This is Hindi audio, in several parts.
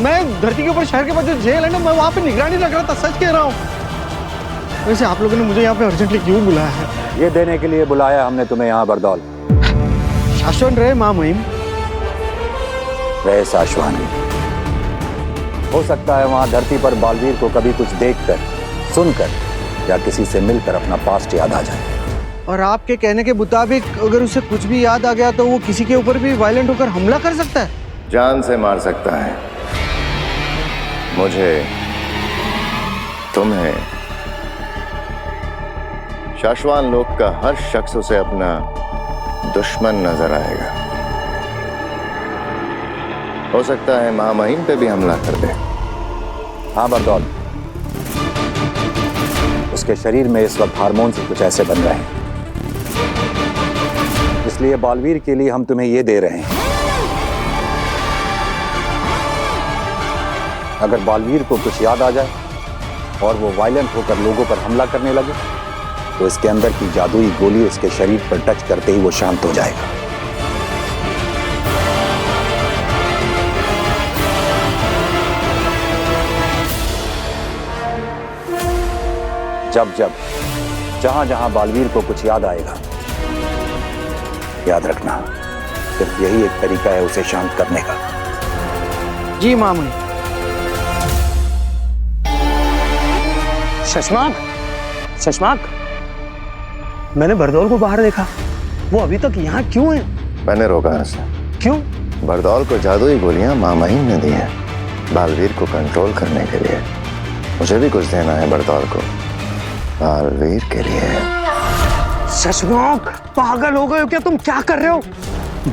मैं धरती के ऊपर शहर के पास जो जेल है ना, मैं वहाँ पे निगरानी रख रहा था, सच कह रहा हूँ। वैसे आप लोगों ने मुझे यहाँ पे अर्जेंटली क्यों बुलाया है? ये देने के लिए बुलाया हमने तुम्हें यहाँ बरदौल। शाश्वन रहे महामहिम। रहे शाश्वानी। हो सकता है वहां धरती पर बालवीर को कभी कुछ देखकर, सुनकर या किसी से मिलकर अपना पास्ट याद आ जाए। और आपके कहने के मुताबिक अगर उसे कुछ भी याद आ गया तो वो किसी के ऊपर भी वायलेंट होकर हमला कर सकता है? जान से मार सकता है। मुझे, तुम्हें, शाश्वान लोक का हर शख्स उसे अपना दुश्मन नजर आएगा। हो सकता है महामहिम पे भी हमला कर दे। हाँ बरदौल, उसके शरीर में इस वक्त हार्मोन से कुछ ऐसे बन रहे हैं, इसलिए बालवीर के लिए हम तुम्हें ये दे रहे हैं। अगर बालवीर को कुछ याद आ जाए और वो वायलेंट होकर लोगों पर हमला करने लगे तो इसके अंदर की जादुई गोली उसके शरीर पर टच करते ही वो शांत हो जाएगा। जब जब जहां जहां बालवीर को कुछ याद आएगा, याद रखना सिर्फ यही एक तरीका है उसे शांत करने का। जी महामहिम। शशमाक, शशमाक, मैंने बरदौल को बाहर देखा। वो अभी तक यहाँ क्यों है? मैंने रोका उसे। क्यों? बरदौल को जादुई गोलियां महामहिम ने दी हैं बालवीर को कंट्रोल करने के लिए। मुझे भी कुछ देना है बरदौल को, बालवीर के लिए। शशमाक, पागल हो गए हो क्या तुम? क्या कर रहे हो?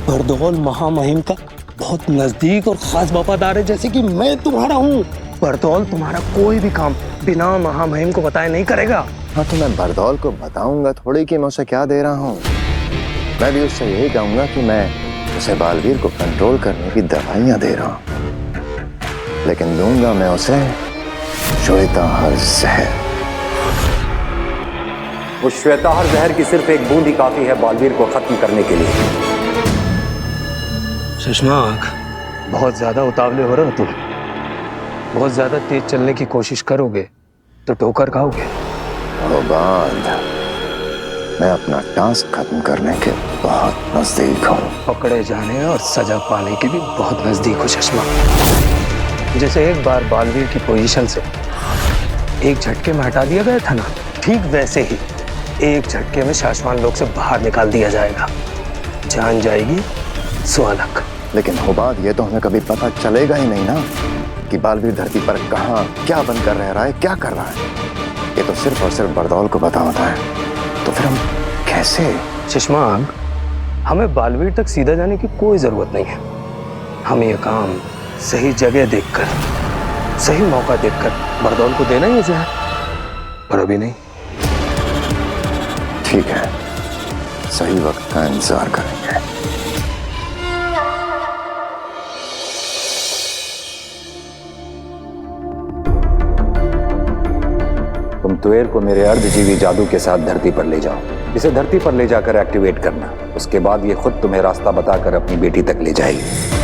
बरदौल महामहिम का बहुत नजदीक और खास वफादार है, जैसे कि मैं तुम्हारा हूँ। बरदौल तुम्हारा कोई भी काम बिना महामहिम को बताए नहीं करेगा। हाँ तो मैं बरदौल को बताऊंगा थोड़ी कि मैं उसे क्या दे रहा हूँ। मैं भी उससे यही कहूंगा कि मैं उसे बालवीर को कंट्रोल करने की दवाइयां दे रहा हूँ, लेकिन दूंगा मैं उसे श्वेताहार जहर। उस श्वेताहार जहर की सिर्फ एक बूंद ही काफी है बालवीर को खत्म करने के लिए। शशमाक, बहुत ज्यादा उतावले हो रहे हो तुम। बहुत ज्यादा तेज चलने की कोशिश करोगे तो ठोकर खाओगे। बांध, मैं अपना टास्क खत्म करने के बहुत नजदीक हूँ। पकड़े जाने और सजा पाने के भी बहुत नजदीक हो शशमाक। जैसे एक बार बालवीर की पोजीशन से एक झटके में हटा दिया गया था ना, ठीक वैसे ही एक झटके में शाश्वान लोक से बाहर निकाल दिया जाएगा। जान जाएगी स्वालक। लेकिन होबाद, ये तो हमें कभी पता चलेगा ही नहीं ना कि बालवीर धरती पर कहाँ क्या बनकर रह रहा है, क्या कर रहा है। ये तो सिर्फ और सिर्फ बरदौल को पता होता है। तो फिर हम कैसे? शशमाक, हमें बालवीर तक सीधा जाने की कोई जरूरत नहीं है। हमें यह काम सही जगह देखकर, सही मौका देखकर बरदौल को देना ही है जहर, पर अभी नहीं। ठीक है, सही वक्त का इंतजार करेंगे। तुम तुएर को मेरे अर्धजीवी जादू के साथ धरती पर ले जाओ। इसे धरती पर ले जाकर एक्टिवेट करना। उसके बाद ये खुद तुम्हें रास्ता बताकर अपनी बेटी तक ले जाएगी।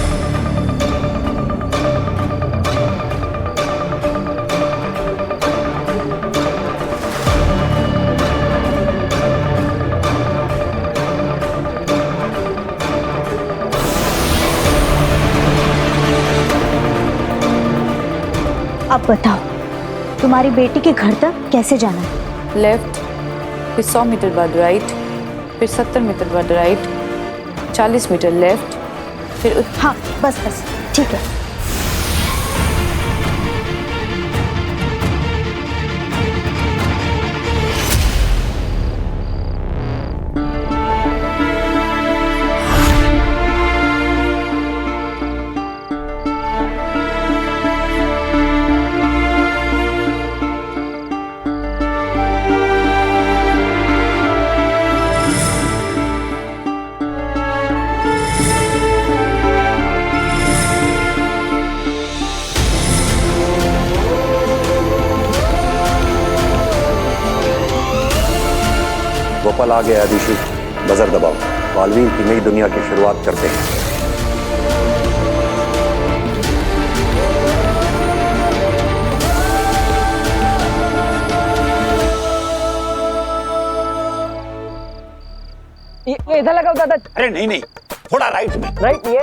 अब बताओ, तुम्हारी बेटी के घर तक कैसे जाना है? लेफ्ट, फिर 100 मीटर बाद राइट, फिर 70 मीटर बाद राइट, 40 मीटर लेफ्ट, फिर हाँ बस बस, ठीक है। वो पल आ गया अदिशु, बजर दबाओ। बालवीर की नई दुनिया की शुरुआत करते हैं। इधर लगाओ दादा। अरे नहीं नहीं, थोड़ा राइट में। राइट ये।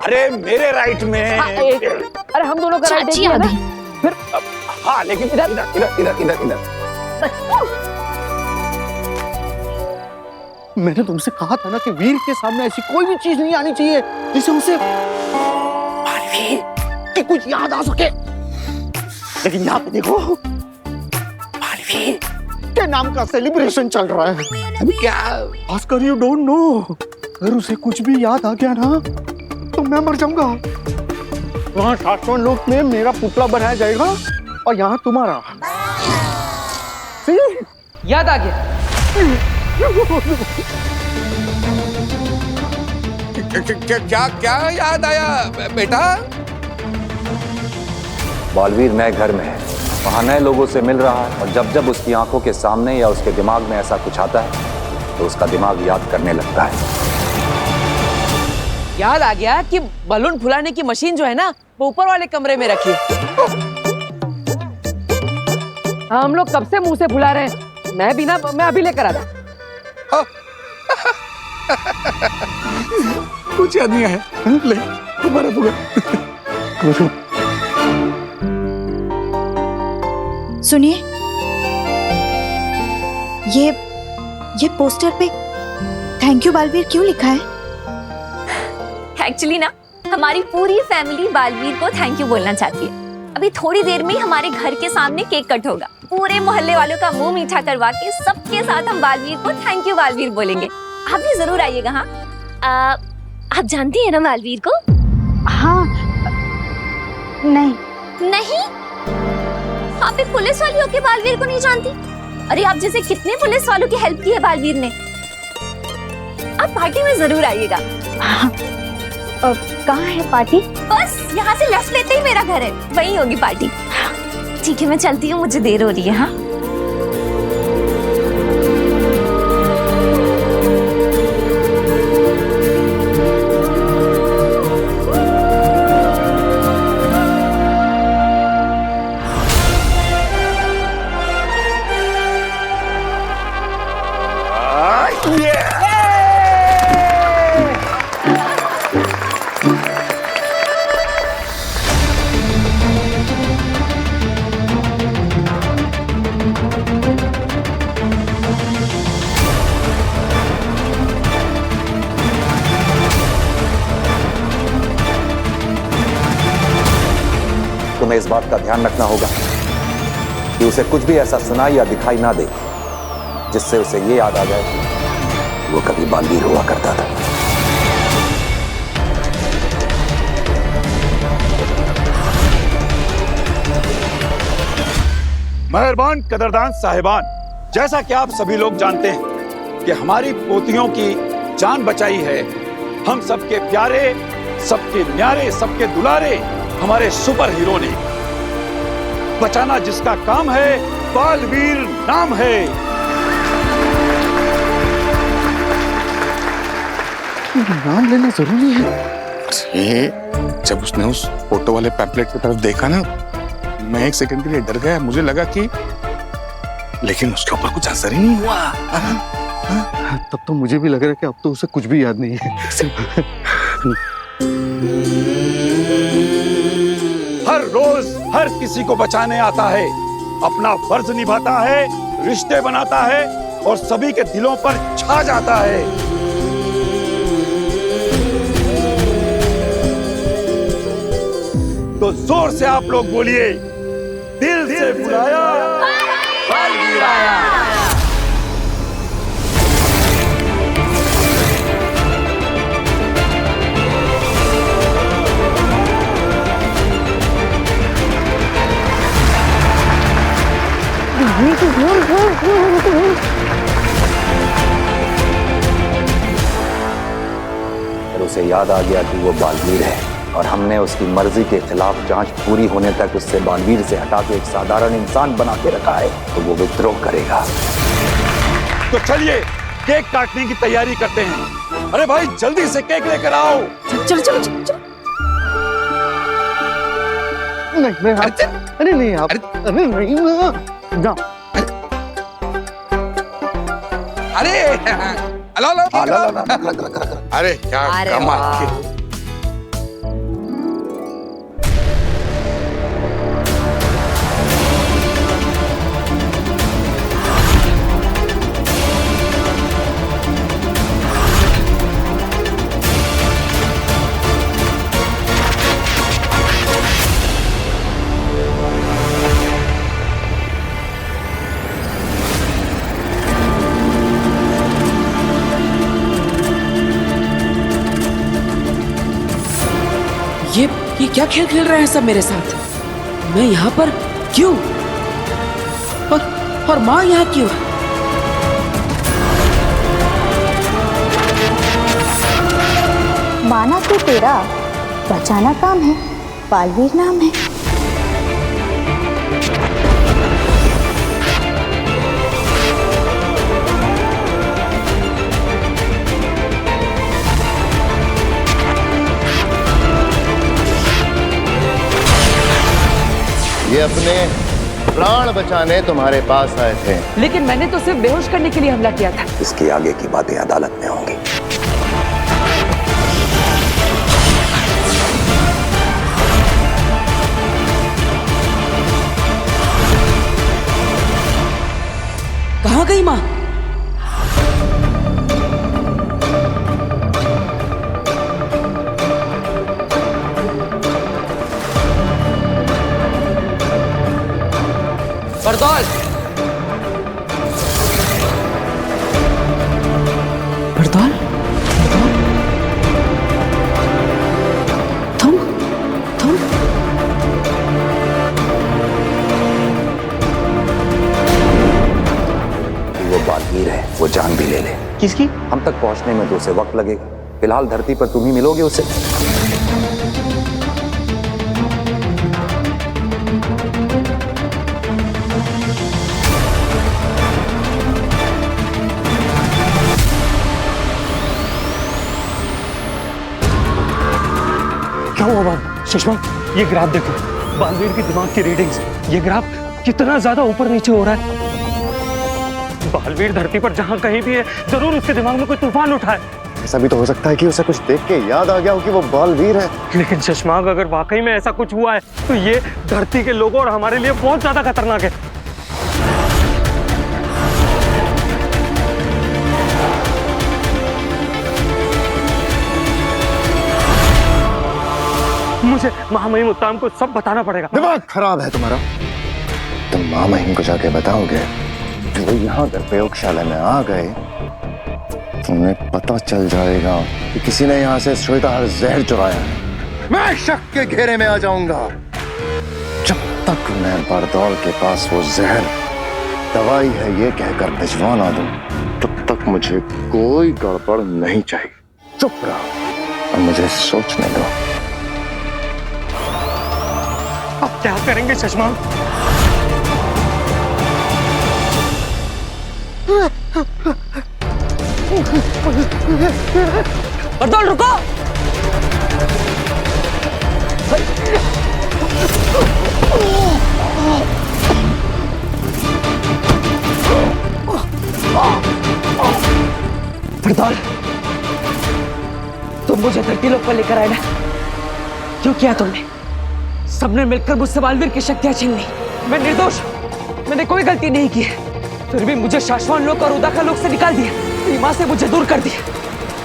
अरे मेरे राइट में। हाँ, अरे हम दोनों का राइट चाची है ना। आगे। हाँ लेकिन इधर इधर इधर इधर इधर इधर। मैंने तुमसे कहा था ना कि वीर के सामने ऐसी कोई भी चीज नहीं आनी चाहिए जिससे उसे बालवीर की कुछ याद आ सके। लेकिन यहाँ पे देखो, बालवीर के नाम का सेलिब्रेशन चल रहा है। अभी क्या? भास्कर, यू डोंट नो, अगर उसे कुछ भी याद आ गया ना तो मैं मर जाऊंगा। वहाँ शाश्वत लोक में मेरा पुतला बनाया जाएगा और यहाँ तुम्हारा। याद आ गया। क्या क्या याद आया बेटा? बालवीर नए घर में है, वहाँ नए लोगों से मिल रहा है, और जब जब उसकी आंखों के सामने या उसके दिमाग में ऐसा कुछ आता है तो उसका दिमाग याद करने लगता है। याद आ गया कि बलून फुलाने की मशीन जो है ना वो ऊपर वाले कमरे में रखी है। हाँ, हम लोग कब से मुंह से फुला रहे हैं। मैं अभी लेकर आता। कुछ याद नहीं है। ले तुम्हारा बुआ। सुनिए, ये पोस्टर पे थैंक यू बालवीर क्यों लिखा है? एक्चुअली ना हमारी पूरी फैमिली बालवीर को थैंक यू बोलना चाहती है। अभी थोड़ी देर में ही हमारे घर के सामने केक कट होगा। पूरे मोहल्ले वालों का मुंह मीठा करवा के सबके साथ हम बालवीर को थैंक यू बालवीर बोलेंगे। आप भी जरूर आइएगा। हाँ, आप जानती हैं ना बालवीर को? हाँ। नहीं, आप एक पुलिस वाली होके बालवीर को नहीं जानती? अरे आप जैसे कितने पुलिस वालों की हेल्प की है बालवीर ने। आप पार्टी में जरूर आइएगा। कहाँ है पार्टी? बस यहाँ से लेफ्ट लेते ही मेरा घर है, वहीं होगी पार्टी। ठीक है, मैं चलती हूँ, मुझे देर हो रही है। हाँ, तुम्हें इस बात का ध्यान रखना होगा कि उसे कुछ भी ऐसा सुनाई या दिखाई ना दे जिससे उसे ये याद आ जाए कि वो कभी बालवीर हुआ करता था। मेहरबान कदरदान साहिबान, जैसा कि आप सभी लोग जानते हैं कि हमारी पोतियों की जान बचाई है हम सबके प्यारे, सबके न्यारे, सबके दुलारे हमारे सुपर हीरो ने। बचाना जिसका काम है, बालवीर नाम है। नाम लेना जरूरी है। जब उसने उस फोटो वाले पैम्पलेट की तरफ देखा ना, मैं एक सेकंड के लिए डर गया। मुझे लगा कि, लेकिन उसके ऊपर कुछ असर ही नहीं हुआ। तब तो मुझे भी लग रहा है कि अब तो उसे कुछ भी याद नहीं है। हर रोज हर किसी को बचाने आता है, अपना फर्ज निभाता है, रिश्ते बनाता है और सभी के दिलों पर छा जाता है। तो जोर से आप लोग बोलिए, दिल से बुलाया, बालवीर आया। और उसे याद आ गया कि वो बालवीर है और हमने उसकी मर्जी के खिलाफ जांच पूरी होने तक उससे बालवीर से हटा के एक साधारण इंसान बना के रखा है, तो वो विद्रोह करेगा। तो चलिए केक काटने की तैयारी करते हैं। अरे भाई जल्दी से केक लेकर आओ। चलो चलो चलो चलो। नहीं, अरे नहीं आप, अरे नहीं ना। अरे ला ला हाँ, ला, ला, ला, ला, ला, ला, ला, ला। अरे क्या अरे कमाल वाह। की ये क्या खेल खेल रहे हैं सब मेरे साथ? मैं यहाँ पर क्यों? और माँ यहाँ क्यों? माना तो तेरा बचाना काम है, बालवीर नाम है। ये अपने प्राण बचाने तुम्हारे पास आए थे। लेकिन मैंने तो सिर्फ बेहोश करने के लिए हमला किया था। इसकी आगे की बातें अदालत में होंगी। कहाँ गई माँ? बरदौल! बरदौल? तुम? वो बालवीर है, वो जान भी ले ले। किसकी? हम तक पहुंचने में तो उसे वक्त लगेगा। फिलहाल धरती पर तुम ही मिलोगे उसे। क्या हुआ बाल? सुषमा, ये ग्राफ देखो, बालवीर के दिमाग की रीडिंग्स। ये ग्राफ कितना ज्यादा ऊपर नीचे हो रहा है। बालवीर धरती पर जहां कहीं भी है, जरूर उसके दिमाग में कोई तूफान उठा है। ऐसा भी तो हो सकता है कि उसे कुछ देख के याद आ गया हो कि वो बालवीर है। लेकिन शशमांक, अगर वाकई में ऐसा कुछ हुआ है तो ये धरती के लोगों और हमारे लिए बहुत ज्यादा खतरनाक है। मुझे महामहिम उत्तम को सब बताना पड़ेगा। दिमाग खराब है तुम्हारा। तुम महामहिम को जाके बताओगे कि वो यहाँ पर प्रयोगशाला में आ गए, तुम्हें पता चल जाएगा कि किसी ने यहाँ से श्वेताहार जहर चुराया है। मैं शक के घेरे में आ जाऊंगा। जब तक मैं बरदौल के पास वो जहर दवाई है ये कहकर भिजवा ना दूं, तब तक मुझे कोई गड़बड़ नहीं चाहिए। चुप रहो और मुझे सोचने दो। अब क्या करेंगे शशमांक? बरदौल रुको! बरदौल, तुम मुझे धरती लोक पर लेकर आए ना? क्यों किया तुमने? सबने मिलकर मुझसे बालवीर की शक्तियां छीन ली। मैं निर्दोष, मैंने कोई गलती नहीं की है। फिर भी मुझे शाश्वान लोक और उदाका लोक से निकाल दिया। मेरी माँ से मुझे दूर कर दिया।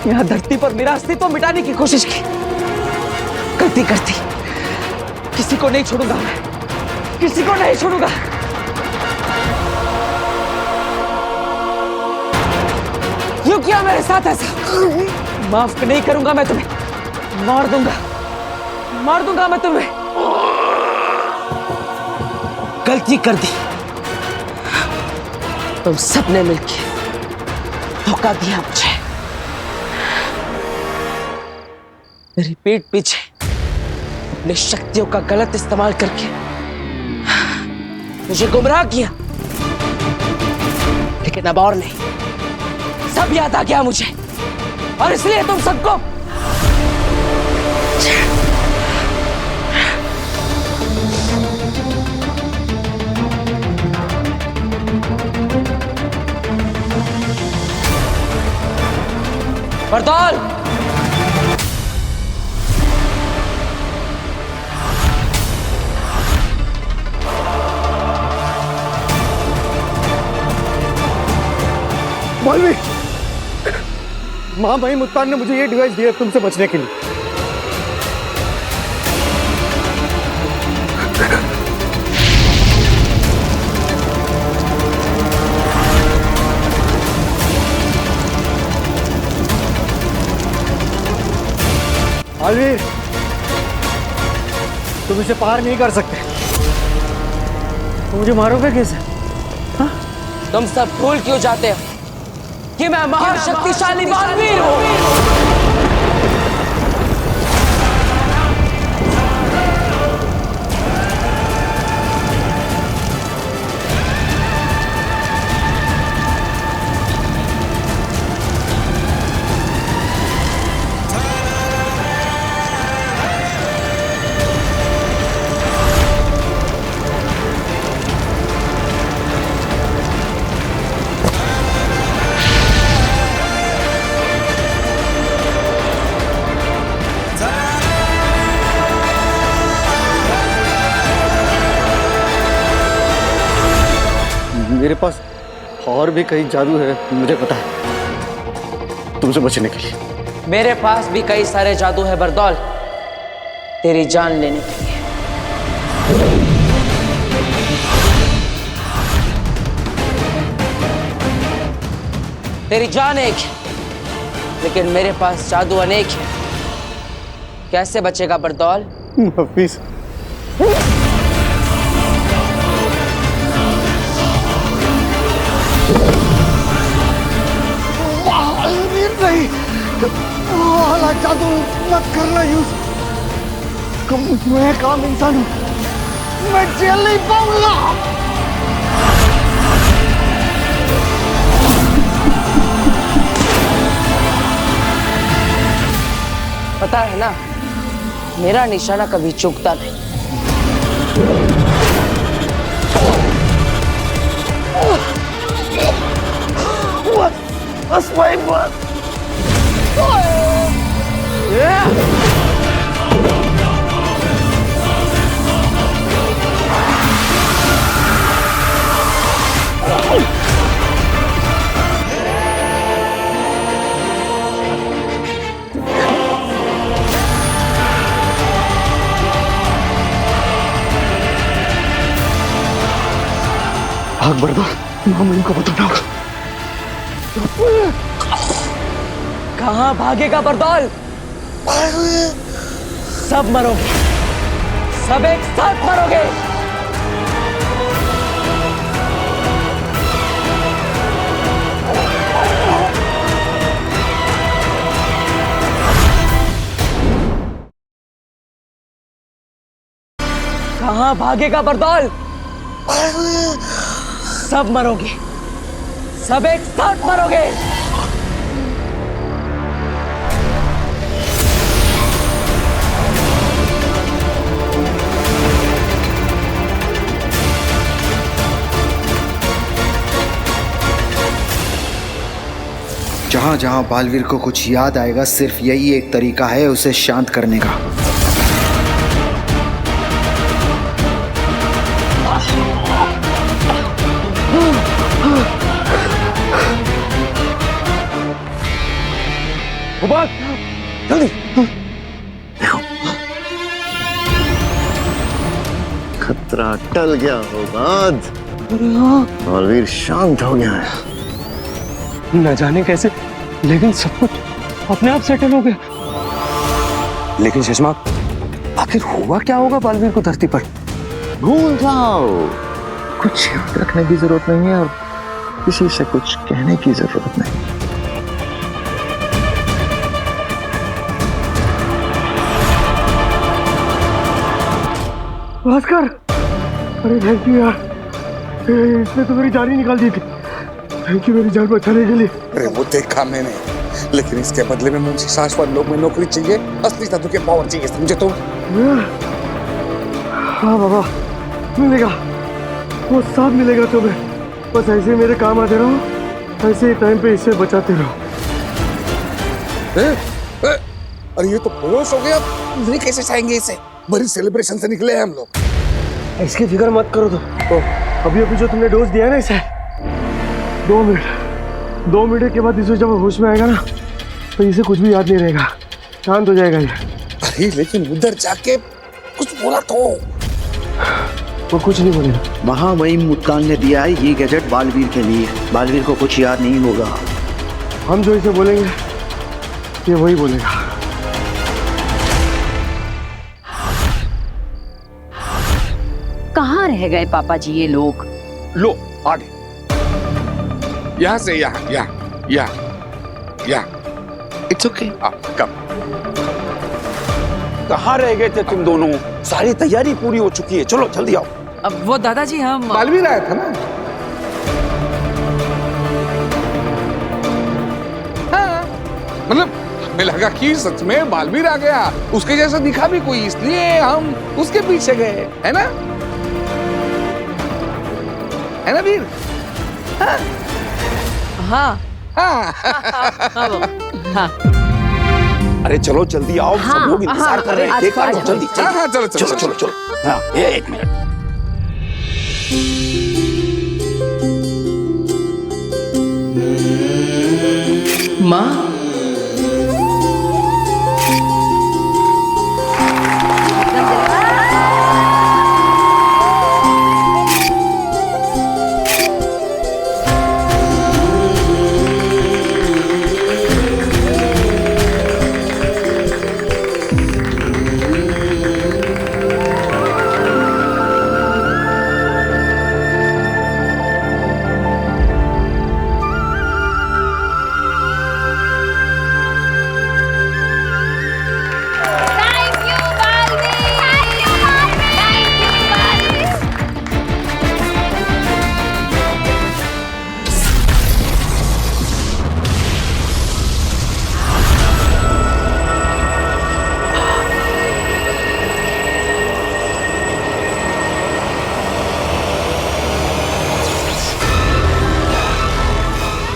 यहाँ धरती पर मेरा अस्तित्व मिटाने की कोशिश की। गलती करती, किसी को नहीं छोड़ूंगा मैं, किसी को नहीं छोड़ूंगा। क्यों किया मेरे साथ ऐसा? माफ नहीं करूंगा मैं तुम्हें, मार दूंगा मैं तुम्हें। गलती कर दी, तुम सबने मिलकर धोखा दिया मुझे। मेरी पीठ पीछे अपनी शक्तियों का गलत इस्तेमाल करके मुझे गुमराह किया। लेकिन अब और नहीं, सब याद आ गया मुझे, और इसलिए तुम सबको बरदौल, मौलवी, माँ भाई मुत्तान ने मुझे ये डिवाइस दिया तुमसे बचने के लिए। आलवीर, तुम इसे पार नहीं कर सकते। तुम मुझे मारोगे कैसे? तुम सब भूल क्यों जाते हो कि मैं महाशक्तिशाली बालवीर हूँ? मेरे पास और भी कई जादू है, मुझे पता है, तुमसे बचने के लिए। मेरे पास भी कई सारे जादू है बरदौल, तेरी जान लेने के लिए। तेरी जान एक है, लेकिन मेरे पास जादू अनेक है। कैसे बचेगा बरदौल? हफीज, नहीं, वाला जादू मत करना यूज। मैं काम इंसान हूँ, मैं जेल नहीं पाऊंगा। पता है ना, मेरा निशाना कभी चूकता नहीं। बस भाई बस। भाग बरदौल, मामूली को बताना होगा। कहाँ भागेगा बरदौल? सब मरोगे, सब एक साथ मरोगे। कहाँ भागेगा बरदौल? सब मरोगे, सब एक साथ मरोगे। जहां जहां बालवीर को कुछ याद आएगा, सिर्फ यही एक तरीका है उसे शांत करने का। जल्दी खतरा टल गया होगा। बालवीर शांत हो गया है। न जाने कैसे, लेकिन सब कुछ अपने आप सेटल हो गया। लेकिन चश्मा, आखिर हुआ क्या होगा बालवीर को धरती पर? भूल जाओ, कुछ याद रखने की जरूरत नहीं है और किसी से कुछ कहने की जरूरत नहीं। भास्कर, अरे थैंक यू यार, इसने तो मेरी जान ही निकाल दी थी। थैंक यू मेरी जान बचाने के लिए। अरे वो देखा मैंने, लेकिन इसके बदले में मुझे शाश्वत लोक में नौकरी चाहिए, असली जादू के पावर चाहिए, समझे तुम? हाँ बाबा, मिलेगा, वो सब मिलेगा तुम्हें। बस ऐसे ही मेरे काम आते रहो, ऐसे ही टाइम पे इसे बचाते रहो। अरे ये तो बेहोश हो गया, नहीं कैसे जाएंगे इसे? बड़ी सेलिब्रेशन से निकले हैं हम लोग। इसकी फिक्र मत करो तो अभी अभी जो तुमने डोज दिया है ना इसे, 2 मिनट के बाद इसे जब होश में आएगा ना तो इसे कुछ भी याद नहीं रहेगा, शांत हो जाएगा ये। अरे लेकिन उधर जाके कुछ बोला तो। वो कुछ नहीं बोलेगा। महामहिम मुस्कान ने दिया है ये गैजेट बालवीर के लिए। बालवीर को कुछ याद नहीं होगा। हम जो इसे बोलेंगे ये वही बोलेगा। कहाँ रह गए पापा जी ये लोग? लो आगे, यहाँ से यहाँ। इट्स ओके, कम। कहाँ रह गए थे तुम दोनों? सारी तैयारी पूरी हो चुकी है, चलो जल्दी आओ। अब वो दादाजी हम बालवीर आया था ना? हाँ, मतलब हमें लगा कि सच में बालवीर आ गया, उसके जैसा दिखा भी कोई, इसलिए हम उसके पीछे गए, है ना? है ना वीर? हाँ हाँ हाँ। अरे चलो जल्दी आओ, सब लोग इंतजार कर रहे हैं। देखा लो जल्दी। हाँ, चलो। हाँ, एक मिनट। माँ,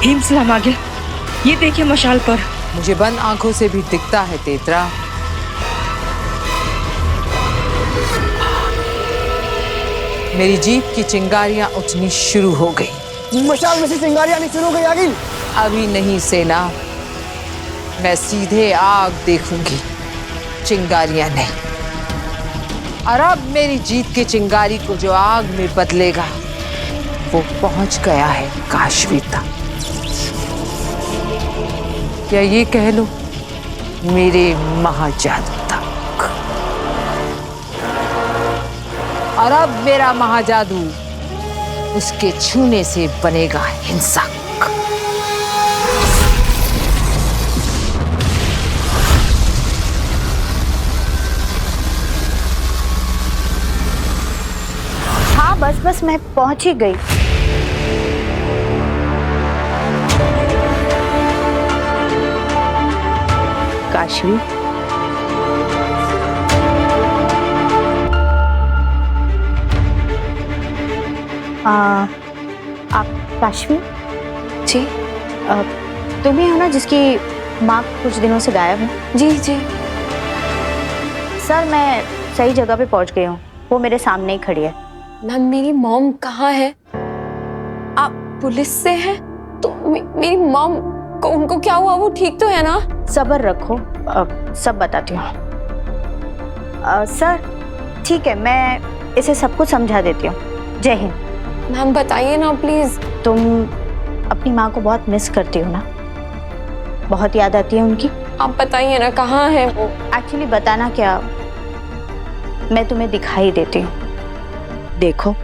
हिमसलाम आ गया। ये देखिए मशाल पर। मुझे बंद आंखों से भी दिखता है तेतरा। मेरी जीप की चिंगारियां उठनी शुरू हो गई। मशाल में से चिंगारियां आनी शुरू हो गई आगे। अभी नहीं सेना, मैं सीधे आग देखूंगी, चिंगारियां नहीं। और अब मेरी जीत की चिंगारी को जो आग में बदलेगा वो पहुंच गया है काशवी तक, या ये कह लो मेरे महाजादू तक। और अब मेरा महाजादू उसके छूने से बनेगा हिंसक। हाँ बस मैं पहुंच ही गई। काशवी, आप काशवी जी, तुम ही हो ना जिसकी माँ कुछ दिनों से गायब है? जी। सर मैं सही जगह पे पहुंच गई हूँ, वो मेरे सामने ही खड़ी है। मैम मेरी मॉम कहाँ है? आप पुलिस से हैं? तो मेरी मॉम को, उनको क्या हुआ? वो ठीक तो है ना? सब्र रखो, सब बताती हूँ। सर ठीक है, मैं इसे सब कुछ समझा देती हूँ। जय हिंद। मैम बताइए ना प्लीज। तुम अपनी माँ को बहुत मिस करती हो ना? बहुत याद आती है उनकी? आप बताइए ना कहाँ है वो? एक्चुअली बताना क्या, मैं तुम्हें दिखाई देती हूँ, देखो।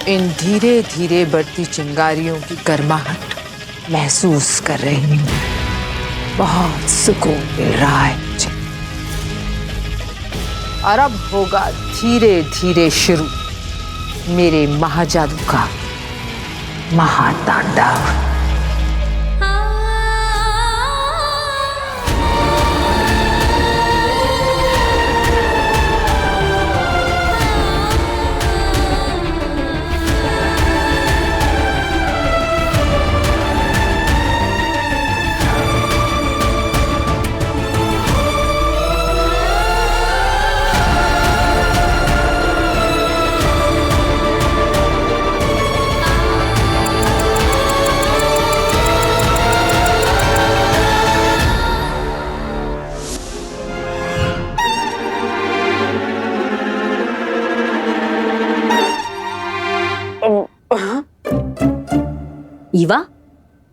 इन धीरे धीरे बढ़ती चिंगारियों की गर्माहट महसूस कर रही हूँ। बहुत सुकून मिल रहा है मुझे। और अब होगा धीरे धीरे शुरू मेरे महाजादू का महातांडव। ईवा,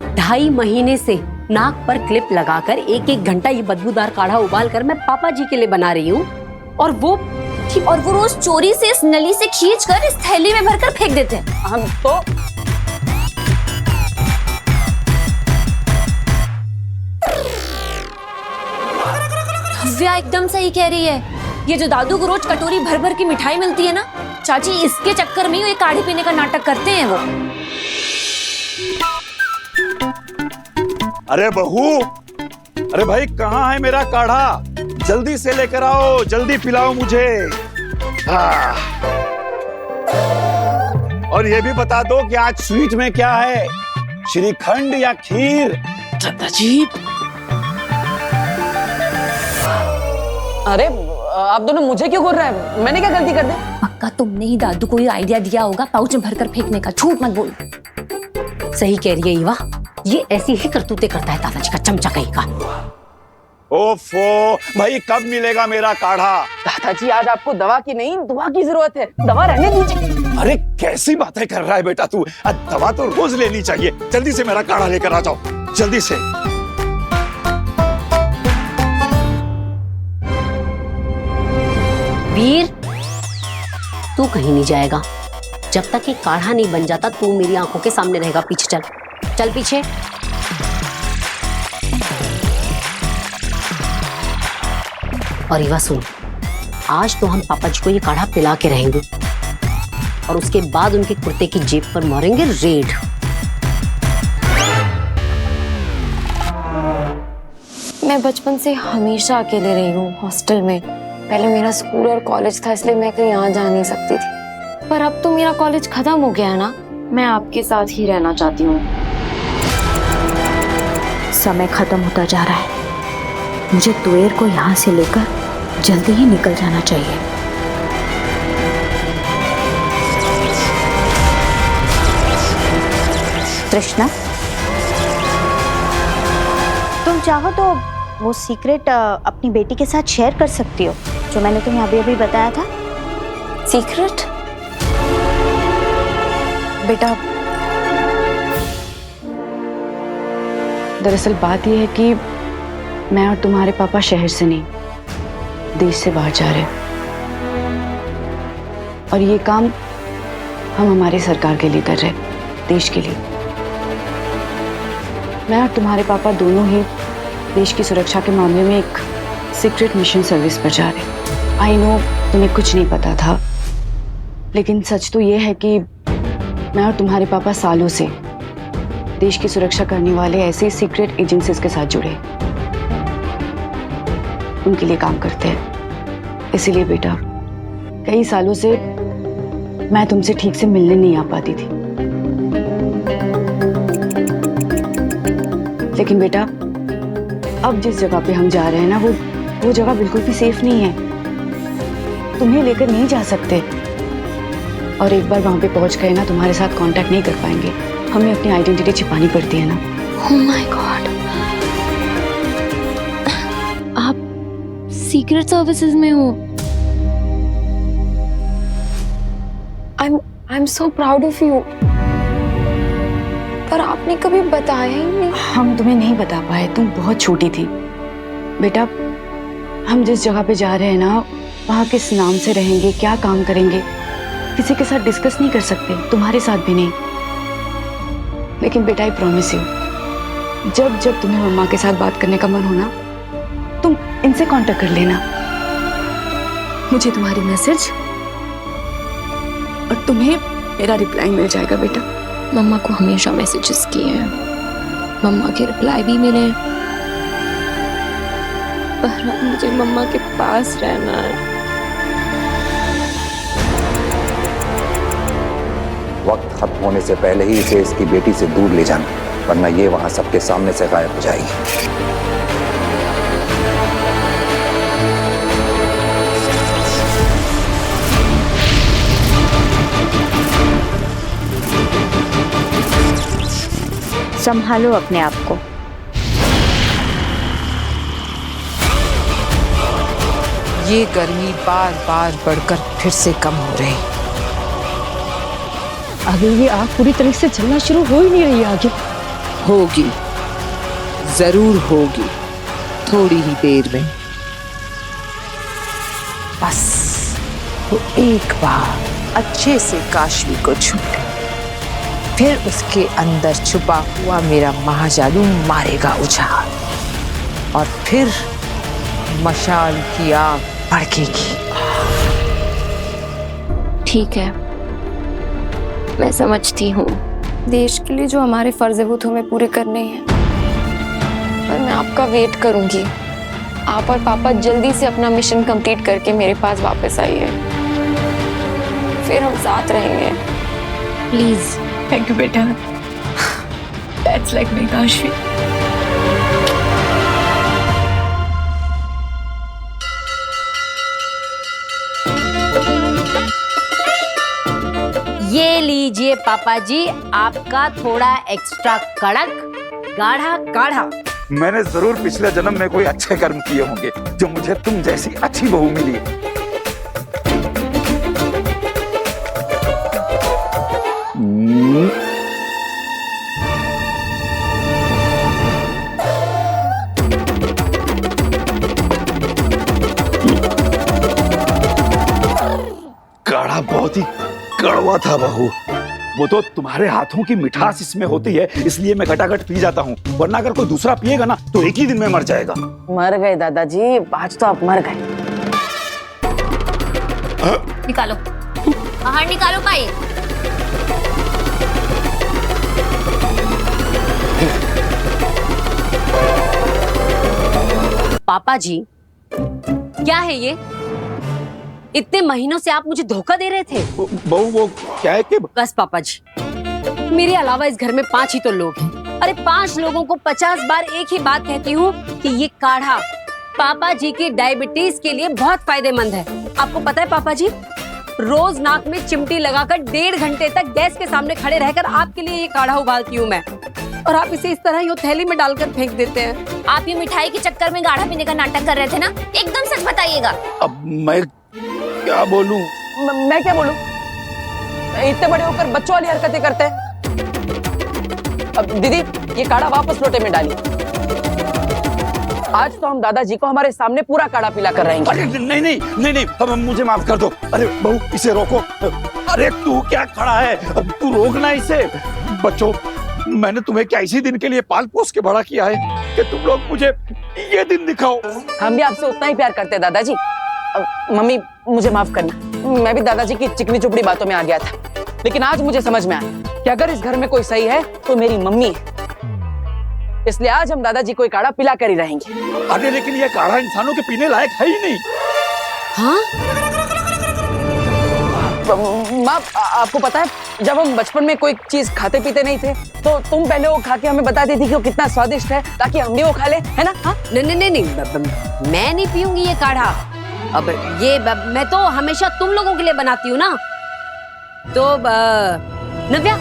2.5 महीने से नाक पर क्लिप लगाकर 1-1 घंटा ये बदबूदार काढ़ा उबाल कर मैं पापा जी के लिए बना रही हूँ, और वो रोज चोरी से इस नली से खींचकर इस थैली में भरकर फेंक देते हैं। हम तो भव्या एकदम सही कह रही है। ये जो दादू को रोज कटोरी भर भर की मिठाई मिलती है ना, चाची इसके चक्कर में ये काढ़े पीने का नाटक करते हैं वो। अरे बहू, अरे भाई कहाँ है मेरा काढ़ा? जल्दी से लेकर आओ, जल्दी पिलाओ मुझे। हाँ। और ये भी बता दो कि आज स्वीट में क्या है, श्रीखंड या खीर? दादाजी, अरे आप दोनों मुझे क्यों घूर रहे हैं? मैंने क्या गलती कर दी? पक्का तुमने ही दादू को ये आइडिया दिया होगा पाउच में भरकर फेंकने का। झूठ मत बोल। सही कह रही है ईवा, ये ऐसी ही करतूतें करता है दादाजी का चमचा कहीं का। ओफो, भाई कब मिलेगा मेरा काढ़ा? दादाजी आज आपको दवा की नहीं दुआ की जरूरत है, दवा रहने दीजिए। अरे कैसी बातें कर रहा है बेटा तू? दवा तो रोज लेनी चाहिए। जल्दी से मेरा काढ़ा लेकर आ जाओ, जल्दी से। वीर, तू कहीं नहीं जाएगा जब तक ये काढ़ा नहीं बन जाता। तू मेरी आंखों के सामने रहेगा। पीछे चल, चल पीछे। और ईवा सुन, आज तो हम पापा जी को ये काढ़ा पिला के रहेंगे और उसके बाद उनके कुर्ते की जेब पर मारेंगे रेड। मैं बचपन से हमेशा अकेले रही हूँ हॉस्टल में। पहले मेरा स्कूल और कॉलेज था, इसलिए मैं कहीं यहाँ जा नहीं सकती थी। पर अब तो मेरा कॉलेज खत्म हो गया है ना, मैं आपके साथ ही रहना चाहती हूँ। समय खत्म होता जा रहा है। मुझे तुएर को यहाँ से लेकर जल्दी ही निकल जाना चाहिए। तृष्णा, तुम चाहो तो वो सीक्रेट अपनी बेटी के साथ शेयर कर सकती हो जो मैंने तुम्हें अभी अभी बताया था। सीक्रेट? बेटा, दरअसल बात यह है कि मैं और तुम्हारे पापा शहर से नहीं, देश से बाहर जा रहे हैं। और ये काम हम हमारी सरकार के लिए कर रहे हैं, देश के लिए। मैं और तुम्हारे पापा दोनों ही देश की सुरक्षा के मामले में एक सीक्रेट मिशन सर्विस पर जा रहे हैं। आई नो तुम्हें कुछ नहीं पता था, लेकिन सच तो ये है कि मैं और तुम्हारे पापा सालों से देश की सुरक्षा करने वाले ऐसे सीक्रेट एजेंसीज के साथ जुड़े, उनके लिए काम करते हैं। इसीलिए बेटा, कई सालों से मैं तुमसे ठीक से मिलने नहीं आ पाती थी। लेकिन बेटा, अब जिस जगह पे हम जा रहे हैं ना, वो जगह बिल्कुल भी सेफ नहीं है। तुम्हें लेकर नहीं जा सकते, और एक बार वहां पे पहुंच गए ना, तुम्हारे साथ कांटेक्ट नहीं कर पाएंगे। हमें अपनी आइडेंटिटी छिपानी पड़ती है ना। Oh my God! आप सीक्रेट सर्विसेज में हो? I'm so proud of you. पर आपने कभी बताया ही नहीं। हम तुम्हें नहीं बता पाए, तुम बहुत छोटी थी। बेटा, हम जिस जगह पे जा रहे हैं ना, वहाँ किस नाम से रहेंगे, क्या काम करेंगे, किसी के साथ डिस्कस नहीं कर सकते, तुम्हारे साथ भी नहीं। लेकिन बेटा आई प्रॉमिस यू, जब जब तुम्हें मम्मा के साथ बात करने का मन हो ना, तुम इनसे कांटेक्ट कर लेना। मुझे तुम्हारी मैसेज और तुम्हें मेरा रिप्लाई मिल जाएगा बेटा। मम्मा को हमेशा मैसेजेस किए हैं, मम्मा के रिप्लाई भी मिले, पर अब मुझे मम्मा के पास रहना है। वक्त खत्म होने से पहले ही इसे इसकी बेटी से दूर ले जाना, वरना ये वहां सबके सामने से गायब हो जाएगी। संभालो अपने आप को। ये गर्मी बार बार बढ़कर फिर से कम हो रही। अभी ये आग पूरी तरह से चलना शुरू हो ही नहीं रही आगे। होगी, जरूर होगी, थोड़ी ही देर में। बस वो एक बार अच्छे से काशवी को छू ले, फिर उसके अंदर छुपा हुआ मेरा महाजादू मारेगा उछाल, और फिर मशाल की आग भड़केगी। ठीक है, मैं समझती हूँ, देश के लिए जो हमारे फर्ज है वो तो हमें पूरे करने हैं, पर मैं आपका वेट करूंगी। आप और पापा जल्दी से अपना मिशन कंप्लीट करके मेरे पास वापस आइए, फिर हम साथ रहेंगे, प्लीज। थैंक यू बेटा, दैट्स लाइक माय काशवी। ये लीजिए पापा जी, आपका थोड़ा एक्स्ट्रा कड़क गाढ़ा काढ़ा। मैंने जरूर पिछले जन्म में कोई अच्छे कर्म किए होंगे जो मुझे तुम जैसी अच्छी बहू मिली। काढ़ा बहुत ही कड़वा था बहू। वो तो तुम्हारे हाथों की मिठास इसमें होती है, इसलिए मैं घटाघट पी जाता हूँ, वरना अगर कोई दूसरा पिएगा ना तो एक ही दिन में मर जाएगा। मर गए दादाजी, आज तो आप मर गए। निकालो बाहर, निकालो पाइप। पापा जी क्या है ये? इतने महीनों से आप मुझे धोखा दे रहे थे। बहू वो क्या है कि बस पापा जी, मेरे अलावा इस घर में 5 ही तो लोग हैं। अरे 5 लोगों को 50 बार एक ही बात कहती हूँ कि ये काढ़ा पापा जी की डायबिटीज के लिए बहुत फायदेमंद है। आपको पता है पापा जी, रोज नाक में चिमटी लगाकर 1.5 घंटे तक गैस के सामने खड़े रहकर आपके लिए ये काढ़ा उबालती हूँ मैं, और आप इसे इस तरह ही थैली में डालकर फेंक देते हैं। आप ये मिठाई के चक्कर में गाढ़ा पीने का नाटक कर रहे थे ना? एकदम सच बताइएगा। अब मैं क्या बोलूं? मैं क्या बोलूं? इतने बड़े होकर बच्चों वाली हरकतें करते हैं। अब दीदी ये काढ़ा वापस लोटे में डालिए। आज तो हम दादाजी को हमारे सामने पूरा काढ़ा पिला कर रहेंगे। अरे नहीं नहीं नहीं नहीं, अब मुझे माफ कर दो। अरे बहू इसे रोको। अरे तू क्या खड़ा है, तू रोकना इसे। बच्चों, मैंने तुम्हें क्या इसी दिन के लिए पाल पोस के बड़ा किया है कि तुम लोग मुझे ये दिन दिखाओ। हम भी आपसे उतना ही प्यार करते हैं दादाजी। मम्मी मुझे माफ करना, मैं भी दादाजी की चिकनी चुपड़ी बातों में आ गया था, लेकिन आज मुझे समझ में आया कि अगर इस घर में कोई सही है तो मेरी मम्मी है। इसलिए आज हम दादाजी को काढ़ा पिला कर ही रहेंगे। अरे लेकिन ये काढ़ा इंसानों के पीने लायक है ही नहीं। हाँ? माँ आपको पता है, जब हम बचपन में कोई चीज खाते पीते नहीं थे तो तुम पहले वो खा के हमें बता देती कि वो कितना स्वादिष्ट है, ताकि हम भी वो खा ले, है ना? हाँ? नहीं, मैं नहीं पीऊंगी ये काढ़ा। अब ये मैं तो हमेशा तुम लोगों के लिए बनाती हूँ ना। तो नव्या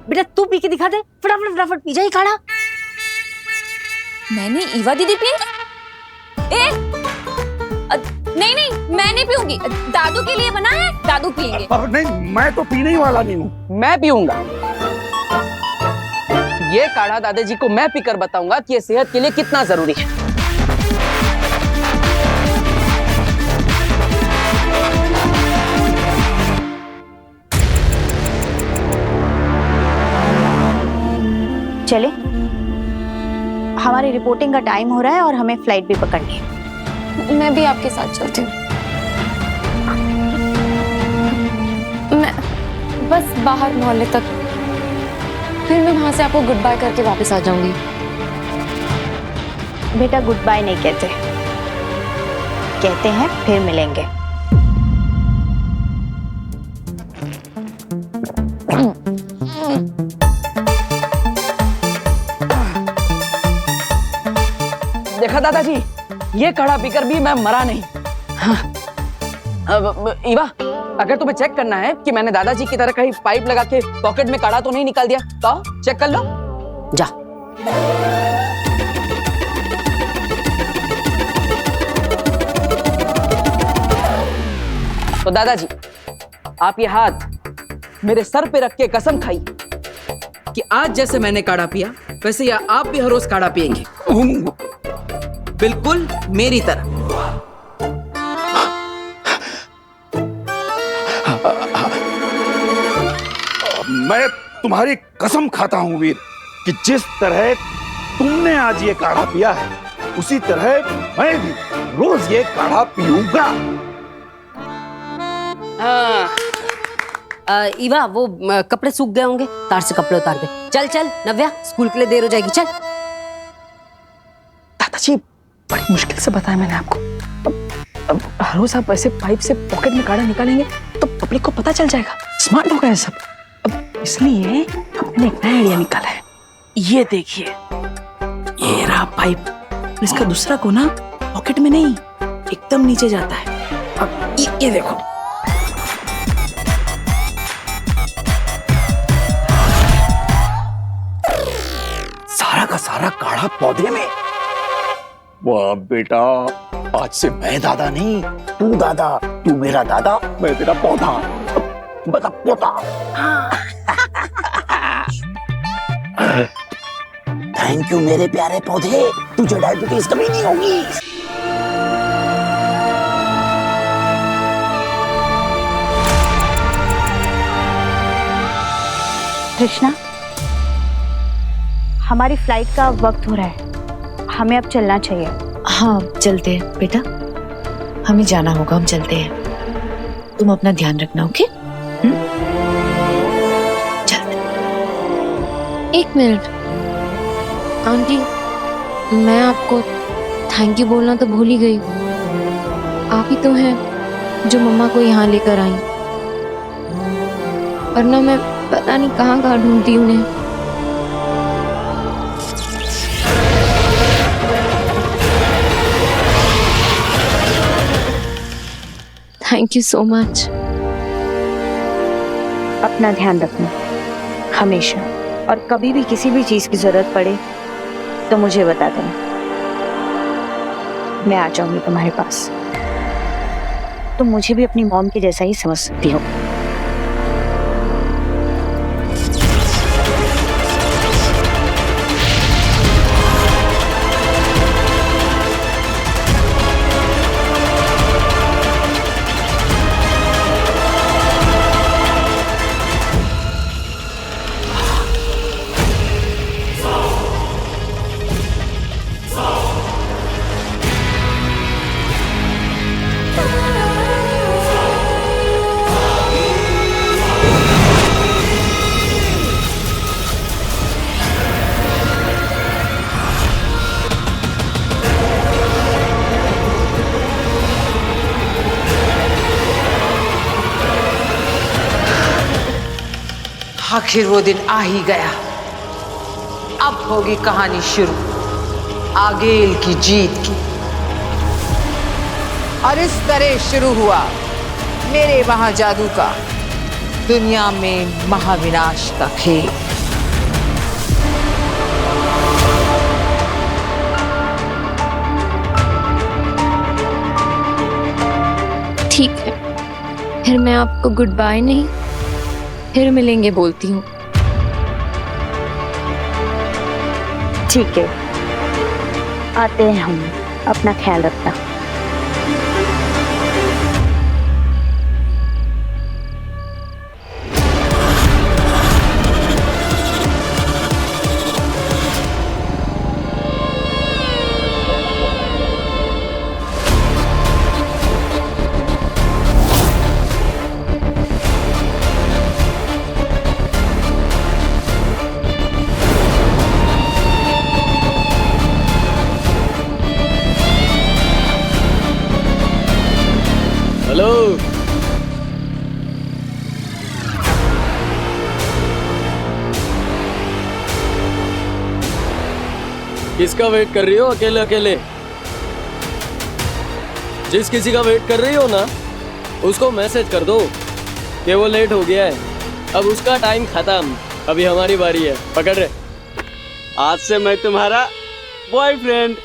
बेटा तू पी के दिखा दे, फटाफट फटाफट पी जा ये काढ़ा। मैंने ईवा दीदी पियेंगी? नहीं नहीं, मैं नहीं पीऊंगी, दादू के लिए बना है, दादू पियेंगे। नहीं, मैं तो पीने ही वाला नहीं हूँ। मैं पीऊंगा ये काढ़ा। दादाजी को मैं पीकर बताऊंगा कि ये सेहत के लिए कितना जरूरी है। चले, हमारी रिपोर्टिंग का टाइम हो रहा है और हमें फ्लाइट भी पकड़नी है। मैं भी आपके साथ चलती हूँ। मैं बस बाहर मोहल्ले तक, फिर मैं वहां से आपको गुड बाय करके वापस आ जाऊंगी। बेटा गुड बाय नहीं कहते, कहते हैं फिर मिलेंगे। देखा दादाजी, ये काढ़ा पीकर भी मैं मरा नहीं। हाँ। अब ईवा, अगर तुम्हें चेक करना है कि मैंने दादाजी की तरह कहीं पाइप लगा के पॉकेट में काढ़ा तो नहीं निकाल दिया, तो चेक कर लो। जा। तो दादाजी, आप ये हाथ मेरे सर पे रख के कसम खाइए कि आज जैसे मैंने काढ़ा पिया वैसे या आप भी हर रोज काढ़ा पिएंगे, बिल्कुल मेरी तरह। मैं तुम्हारी कसम खाता हूं वीर कि जिस तरह तुमने आज ये काढ़ा पिया है उसी तरह मैं भी रोज ये काढ़ा पीऊंगा। ईवा, वो कपड़े सूख गए होंगे, तार से कपड़े उतार दे। चल चल नव्या, स्कूल के लिए देर हो जाएगी, चल। दादाजी, बड़ी मुश्किल से बताया मैंने आपको। अब हर रोज आप ऐसे पाइप से पॉकेट में काढ़ा निकालेंगे तो पब्लिक को पता चल जाएगा, स्मार्ट लोग हैं सब। अब इसलिए हमने एक नया आइडिया निकाला है। ये देखिए, ये रहा पाइप, इसका दूसरा कोना पॉकेट में नहीं, एकदम नीचे जाता है। अब ये देखो, सारा का सारा काढ़ा पौधे में। वाह बेटा, आज से मैं दादा नहीं, तू दादा, तू मेरा दादा, मैं तेरा पौधा, बता पोता। थैंक यू मेरे प्यारे पौधे, तुझे डायबिटीज कभी नहीं होगी। कृष्णा, हमारी फ्लाइट का वक्त हो रहा है, हमें अब चलना चाहिए। हाँ चलते हैं बेटा, हमें जाना होगा, हम चलते हैं। तुम अपना ध्यान रखना, ओके? चलते। एक मिनट आंटी, मैं आपको थैंक यू बोलना तो भूल ही गई। आप ही तो हैं जो मम्मा को यहाँ लेकर आई, वरना मैं पता नहीं कहाँ कहाँ ढूंढती उन्हें। Thank you so much. अपना ध्यान रखना हमेशा, और कभी भी किसी भी चीज की जरूरत पड़े तो मुझे बता देना, मैं आ जाऊंगी तुम्हारे पास। तुम मुझे भी अपनी मॉम के जैसा ही समझ सकती हो। आखिर वो दिन आ ही गया। अब होगी कहानी शुरू आगेल की जीत की। और इस तरह शुरू हुआ मेरे महाजादू का दुनिया में महाविनाश का खेल। ठीक है, फिर मैं आपको गुड बाय नहीं, फिर मिलेंगे बोलती हूँ। ठीक है, आते हैं हम, अपना ख्याल रखना। किसका वेट कर रही हो अकेले अकेले? जिस किसी का वेट कर रही हो ना, उसको मैसेज कर दो कि वो लेट हो गया है, अब उसका टाइम खत्म, अभी हमारी बारी है। पकड़ रहे, आज से मैं तुम्हारा बॉयफ्रेंड।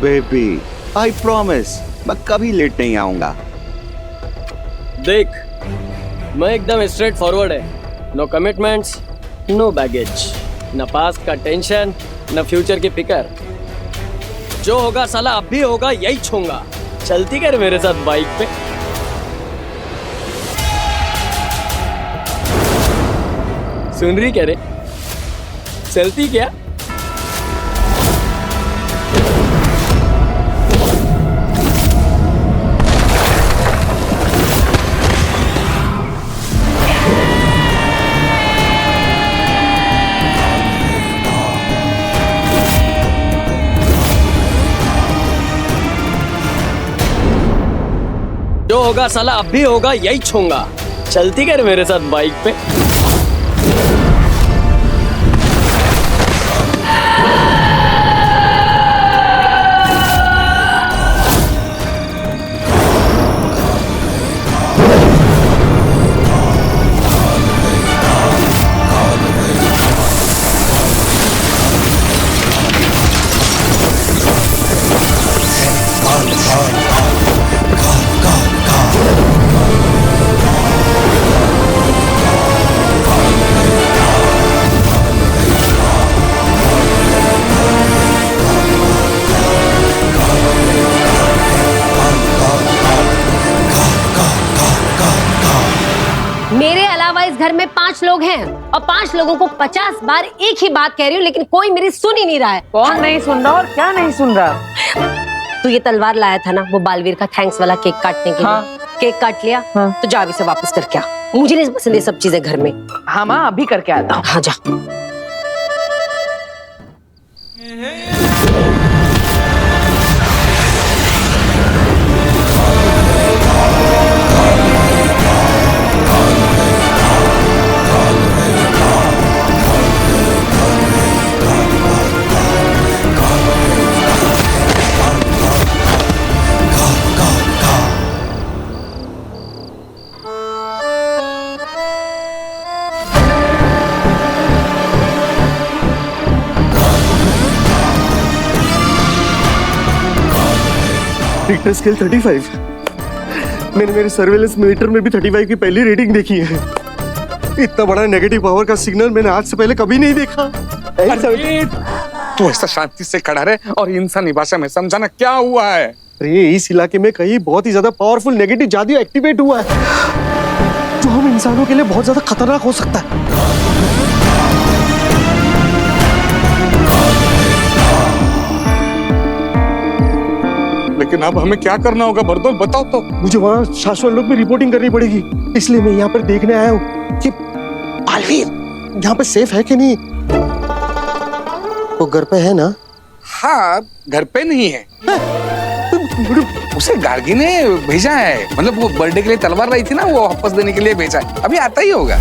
बेबी, आई प्रॉमिस मैं कभी लेट नहीं आऊंगा। देख, मैं एकदम स्ट्रेट फॉरवर्ड है। नो कमिटमेंट्स, नो बैगेज, न पास्ट का टेंशन, न फ्यूचर की फिकर। जो होगा साला अब भी होगा, यही छूंगा। चलती कर मेरे साथ बाइक पे। सुन रही क्या रे? चलती क्या? जो होगा साला अब भी होगा, यही छूंगा। चलती कर मेरे साथ बाइक पे। मेरे अलावा इस घर में 5 लोग हैं और 5 लोगों को 50 बार एक ही बात कह रही हूँ, लेकिन कोई मेरी सुन ही नहीं रहा है। कौन नहीं सुन रहा और क्या नहीं सुन रहा? तू ये तलवार लाया था ना, वो बालवीर का थैंक्स वाला केक काटने के लिए। केक काट लिया? तो जा अभी से वापस करके आ। मुझे नहीं पसंद ये सब चीजें घर में। हाँ माँ, अभी करके आता हूँ। हाँ जा। Richter scale 35। मैंने मेरे सर्वेलेंस मीटर में भी 35 की पहली रीडिंग देखी है। इतना बड़ा नेगेटिव पावर का सिग्नल मैंने आज से पहले कभी नहीं देखा। तू ऐसा शांति से खड़ा रहे और इंसानी भाषा में समझाना क्या हुआ है। अरे इस इलाके में कहीं बहुत ही ज्यादा पावरफुल नेगेटिव जादू एक्टिवेट हुआ है, जो हम इंसानों के लिए बहुत ज्यादा खतरनाक हो सकता है। लेकिन अब हमें क्या करना होगा बरदौल, बताओ तो। मुझे वहाँ शाश्वत लोग में रिपोर्टिंग करनी पड़ेगी, इसलिए मैं यहाँ पर देखने आया हूँ कि बालवीर यहाँ पे सेफ है कि नहीं। वो घर पे है ना? हाँ, घर पे नहीं है। उसे गार्गी ने भेजा है, मतलब वो बर्थडे के लिए तलवार लाई थी ना, वो वापस देने के लिए भेजा है। अभी आता ही होगा।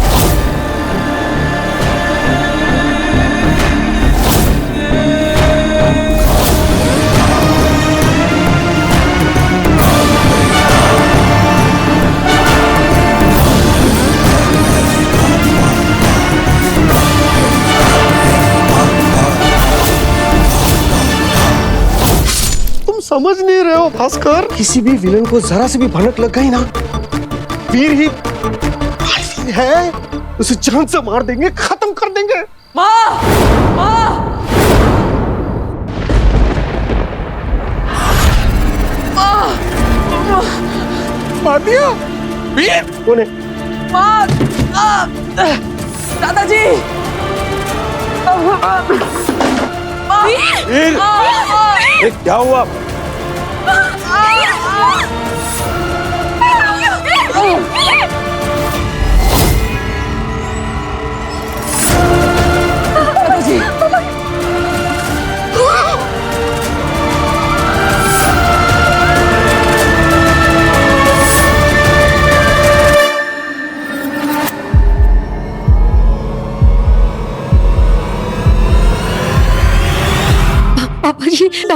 समझ नहीं रहे हो भास्कर? किसी भी विलन को जरा से भी भनक लग गई ना, वीर ही बालवीर है, उसे जान से मार देंगे, खत्म कर देंगे। माँ! माँ! मार दिया? वीर! कौन है? माँ! दादाजी! वीर! ये क्या हुआ?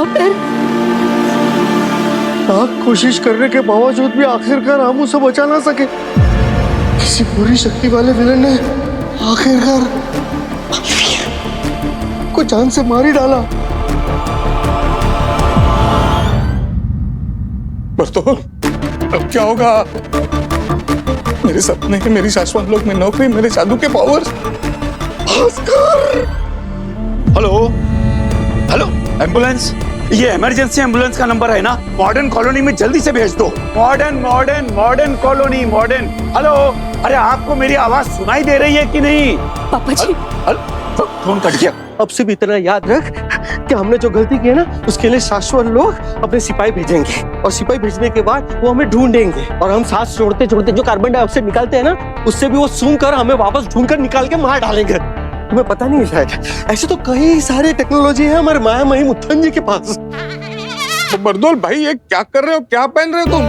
डॉक्टर। लाख कोशिश करने के बावजूद भी आखिरकार हम उसे बचा ना सके। किसी पूरी शक्ति वाले विलन ने आखिरकार को जान से मार ही डाला। बरतौल, अब क्या होगा? मेरे सपने के, मेरी शाश्वत लोक में नौकरी, मेरे जादू के पावर्स। हेलो हेलो, एम्बुलेंस, ये इमरजेंसी एम्बुलेंस का नंबर है ना? मॉडर्न कॉलोनी में जल्दी से भेज दो। Modern colony, modern. हेलो, अरे आपको मेरी आवाज सुनाई दे रही है कि नहीं? पापा जी, फोन कट गया। अब सिर्फ इतना याद रख कि हमने जो गलती की है ना, उसके लिए शाश्वत लोग अपने सिपाही भेजेंगे और सिपाही भेजने के बाद वो हमें ढूंढेंगे और हम सांस छोड़ते छोड़ते जो कार्बन डाइऑक्साइड निकालते हैं ना, उससे भी वो सूंघ कर हमें वापस ढूंढकर निकाल के मार डालेंगे। तुम्हें पता नहीं शायद, ऐसे तो कई सारे टेक्नोलॉजी है हमारे माया मही मुत्थन जी के पास। बरदौल भाई, ये क्या कर रहे हो? क्या पहन रहे हो तुम?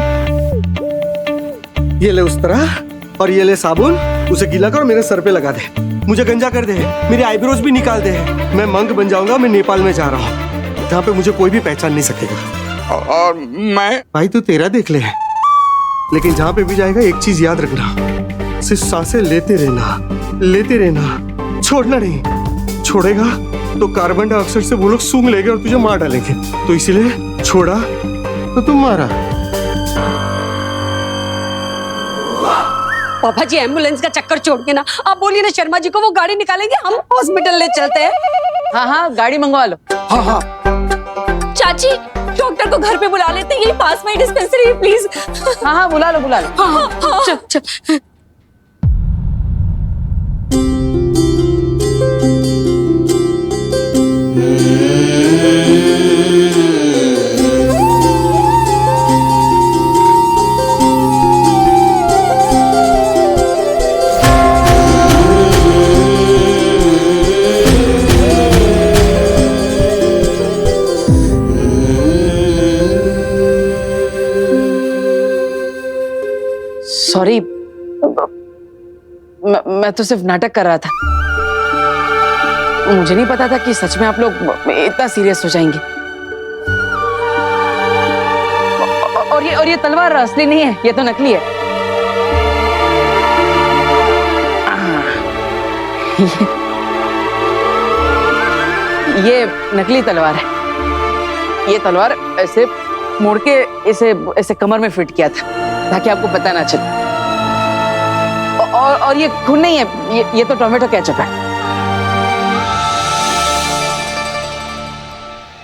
ये ले उस तरह और ये ले साबुन, उसे गीला कर और मेरे सर पे लगा दे। मुझे गंजा कर दे, मेरे आईब्रोज भी निकाल दे। मैं मंक बन जाऊंगा। मैं नेपाल में जा रहा हूँ, जहाँ पे मुझे कोई भी पहचान नहीं सकेगा। और मैं? भाई तू तेरा देख ले, लेकिन जहाँ पे भी जाएगा एक चीज याद रखना, सिर्फ सांसें लेते रहना, छोड़ना नहीं। छोड़ेगा तो कार्बन डाइऑक्साइड से वो लोग सूंघ लेंगे और तुझे मार डालेंगे। तो इसीलिए छोड़ा तो तुम मारा। पापा जी, एम्बुलेंस का चक्कर छोड़ के ना आप बोलिए ना शर्मा जी को, वो गाड़ी निकालेंगे, हम हॉस्पिटल ले चलते हैं। हाँ हाँ, गाड़ी मंगवा लो। हाँ, चाची, डॉक्टर को घर पे बुला लेते हैं, यही पास में डिस्पेंसरी है, प्लीज। हाँ, बुला लो। हाँ। चल। सॉरी, मैं तो सिर्फ नाटक कर रहा था। मुझे नहीं पता था कि सच में आप लोग इतना सीरियस हो जाएंगे। और ये तलवार असली नहीं है, ये तो नकली है। ये नकली तलवार है। ये तलवार ऐसे मोड़ के इसे कमर में फिट किया था ताकि आपको पता ना चले। और ये खून नहीं है, ये तो टोमेटो केचप है।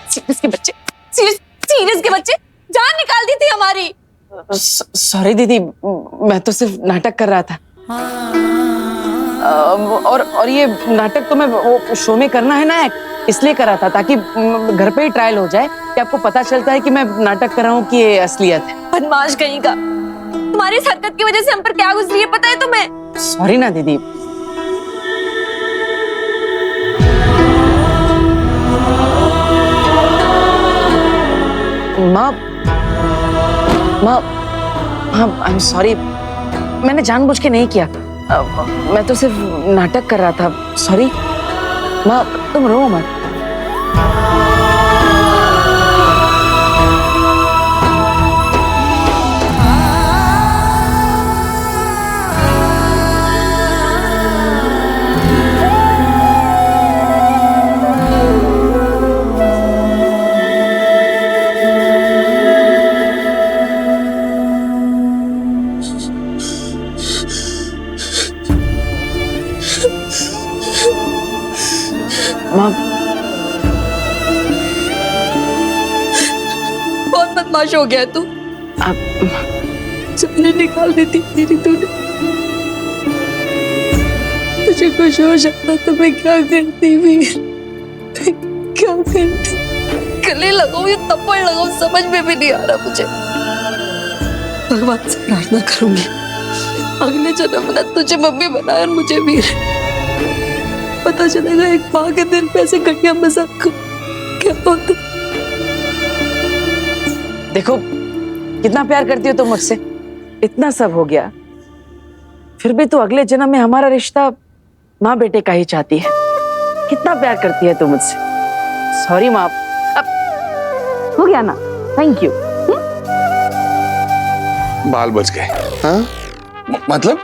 सीरियस के बच्चे, सीरियस के बच्चे, जान निकाल दी थी हमारी। सॉरी दीदी, मैं तो सिर्फ नाटक कर रहा था। और ये नाटक तो मैं वो शो में करना है ना, इसलिए कर रहा था ताकि घर पे ही ट्रायल हो जाए कि आपको पता चलता है कि मैं नाटक कर रहा हूँ कि ये असलियत है। बदमाश कहीं का, तुम्हारी इस हरकत की वजह से हम पर क्या गुजरी है पता है तुम्हें? सॉरी ना दीदी। माँ, आई एम सॉरी, मैंने जानबूझ के नहीं किया। मैं तो सिर्फ नाटक कर रहा था। सॉरी माँ, तुम रो मत। माँ, बहुत बदमाश हो गया तू। आप सपने निकाल देती तेरी तूने। तुझे कुछ हो जाता तो मैं क्या करती वीर? क्या करती? गले लगाऊं या थप्पड़ लगाऊं समझ में भी नहीं आ रहा मुझे। भगवान से प्रार्थना करूंगी अगले जन्म में तुझे मम्मी बनाए और मुझे वीर। पता चलेगा एक माँ के दिल पे ऐसे घटिया मजाक क्या होता। देखो कितना प्यार करती हो तुम मुझसे, इतना सब हो गया फिर भी तो अगले जन्म में हमारा रिश्ता माँ बेटे का ही चाहती है। कितना प्यार करती है तू मुझसे। सॉरी माँ, अब हो गया ना? Thank you. बाल बच गए। हाँ? मतलब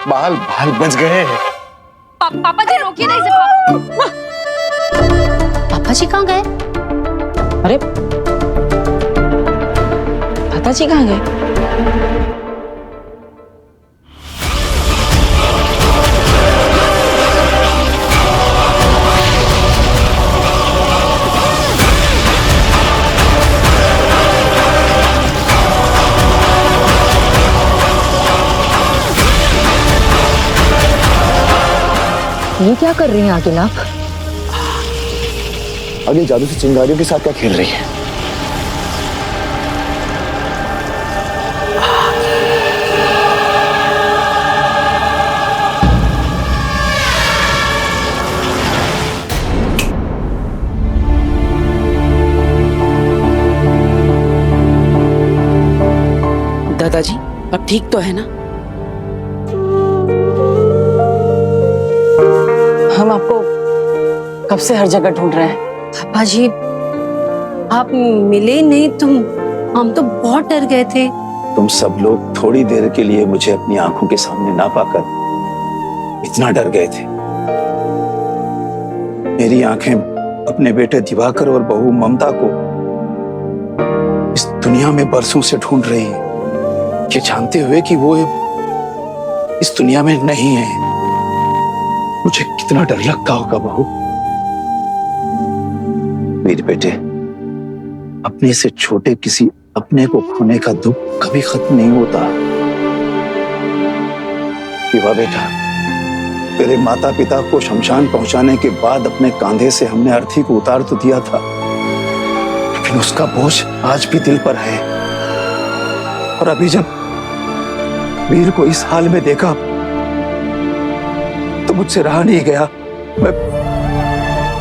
बाल बाल बच गए। पापा जी रोकिए ना इसे। पापा जी कहाँ गए? अरे दादाजी कहाँ गए? ये क्या कर रही हैं आगे आप? आगे जादू से चिंगारियों के साथ क्या खेल रही है? दादाजी अब ठीक तो है ना? हम आपको कब से हर जगह ढूंढ रहे हैं। पापा जी आप मिले नहीं, हम तो बहुत डर गए थे। तुम सब लोग थोड़ी देर के लिए मुझे अपनी आंखों के सामने ना पाकर इतना डर गए थे। मेरी आंखें अपने बेटे दिवाकर और बहू ममता को इस दुनिया में बरसों से ढूंढ रही हैं, ये जानते हुए कि वो इस दुनिया में नहीं है। मुझे कितना डर लगता होगा बहू। मेरे बेटे, अपने से छोटे किसी अपने को खोने का दुख कभी खत्म नहीं होता। शिवा बेटा, तेरे माता पिता को शमशान पहुंचाने के बाद अपने कांधे से हमने अर्थी को उतार तो दिया था, लेकिन उसका बोझ आज भी दिल पर है। और अभी जब वीर को इस हाल में देखा तो मुझसे रहा नहीं गया। मैं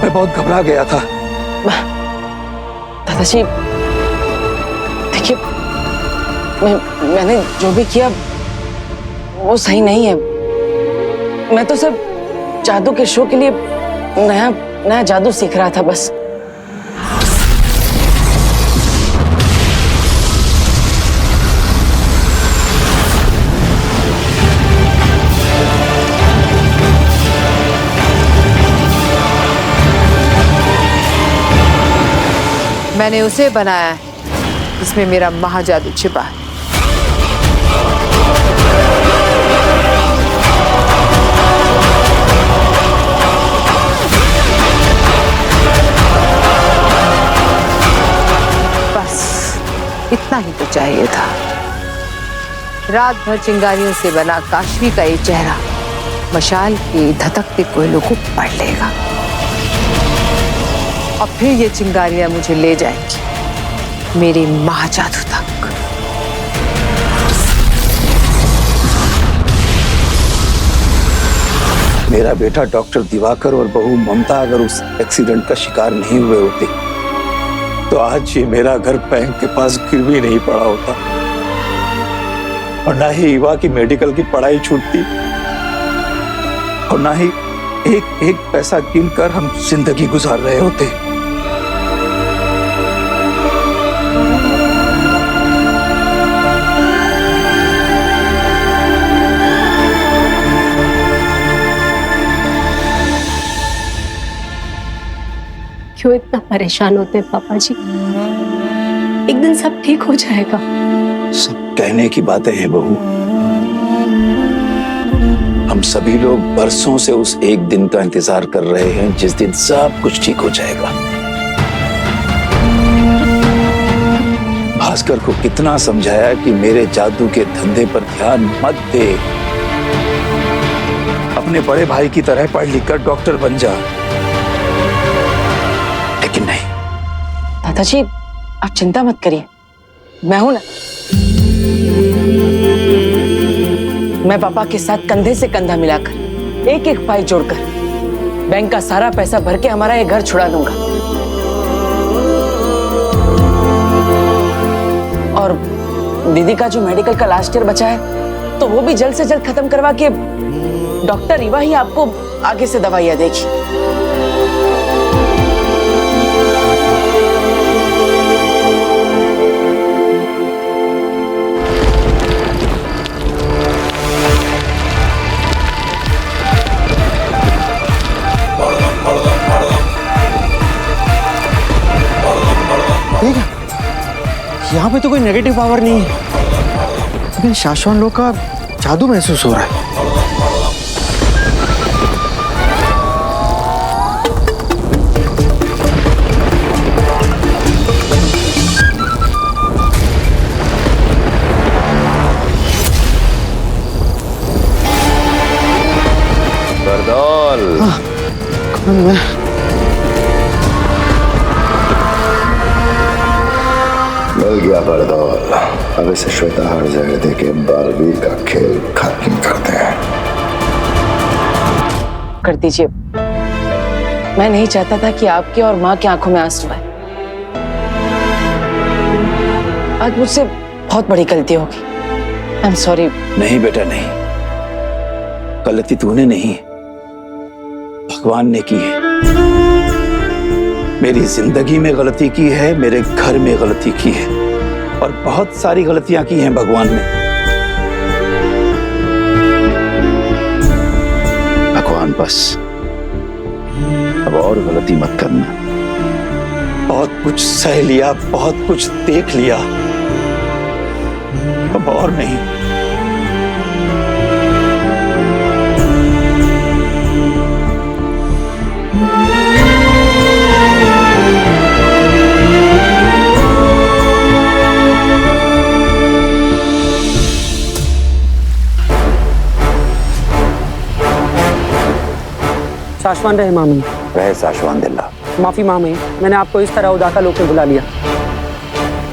बहुत घबरा गया था। दादाजी देखिए, मैंने जो भी किया वो सही नहीं है। मैं तो सिर्फ जादू के शो के लिए नया जादू सीख रहा था बस। मैंने उसे बनाया है जिसमें मेरा महाजादू छिपा है। बस इतना ही तो चाहिए था। रात भर चिंगारियों से बना काशवी का ये चेहरा मशाल की धधकते कोयलों को पढ़ लेगा और फिर ये चिंगारियां मुझे ले जाएंगी मेरे महाजादू तक। मेरा बेटा डॉक्टर दिवाकर और बहू ममता अगर उस एक्सीडेंट का शिकार नहीं हुए होते तो आज ये मेरा घर बैंक के पास गिर भी नहीं पड़ा होता, और ना ही ईवा की मेडिकल की पढ़ाई छूटती, और ना ही एक एक पैसा गिनकर हम जिंदगी गुजार रहे होते। क्यों इतना परेशान होते हैं पापा जी? एक दिन सब ठीक हो जाएगा। सब कहने की बातें हैं बहू। हम सभी लोग बरसों से उस एक दिन का इंतजार कर रहे हैं जिस दिन सब कुछ ठीक हो जाएगा। भास्कर को कितना समझाया कि मेरे जादू के धंधे पर ध्यान मत दे, अपने बड़े भाई की तरह पढ़ लिख कर डॉक्टर बन जा, लेकिन नहीं। दादाजी आप चिंता मत करिए, मैं हूं ना। मैं पापा के साथ कंधे से कंधा मिलाकर एक एक पाई जोड़कर बैंक का सारा पैसा भर के हमारा ये घर छुड़ा दूंगा। और दीदी का जो मेडिकल का लास्ट ईयर बचा है तो वो भी जल्द से जल्द खत्म करवा के डॉक्टर ईवा ही आपको आगे से दवाइयां देगी। यहाँ पे तो कोई नेगेटिव पावर नहीं है, लेकिन शाश्वत लोग का जादू महसूस हो रहा है। बरदौल। कौन मैं? मिल गया बरदौल। अब इसे श्वेताहार जहर देके बालवीर का खेल खत्म करते हैं। कर दीजिए, मैं नहीं चाहता था कि आपके और माँ की आंखों में आंसू आए। आज मुझसे बहुत बड़ी गलती होगी। I am sorry. नहीं बेटा नहीं, गलती तूने नहीं, भगवान ने की है। मेरी जिंदगी में गलती की है, मेरे घर में गलती की है, और बहुत सारी गलतियां की हैं भगवान ने। भगवान बस अब और गलती मत करना। बहुत कुछ सह लिया, बहुत कुछ देख लिया, अब और नहीं। शाश्वान रहे मामी। रहे शाश्वान दिल्ला। माफी मामी, मैंने आपको इस तरह उदाका लोग में बुला लिया,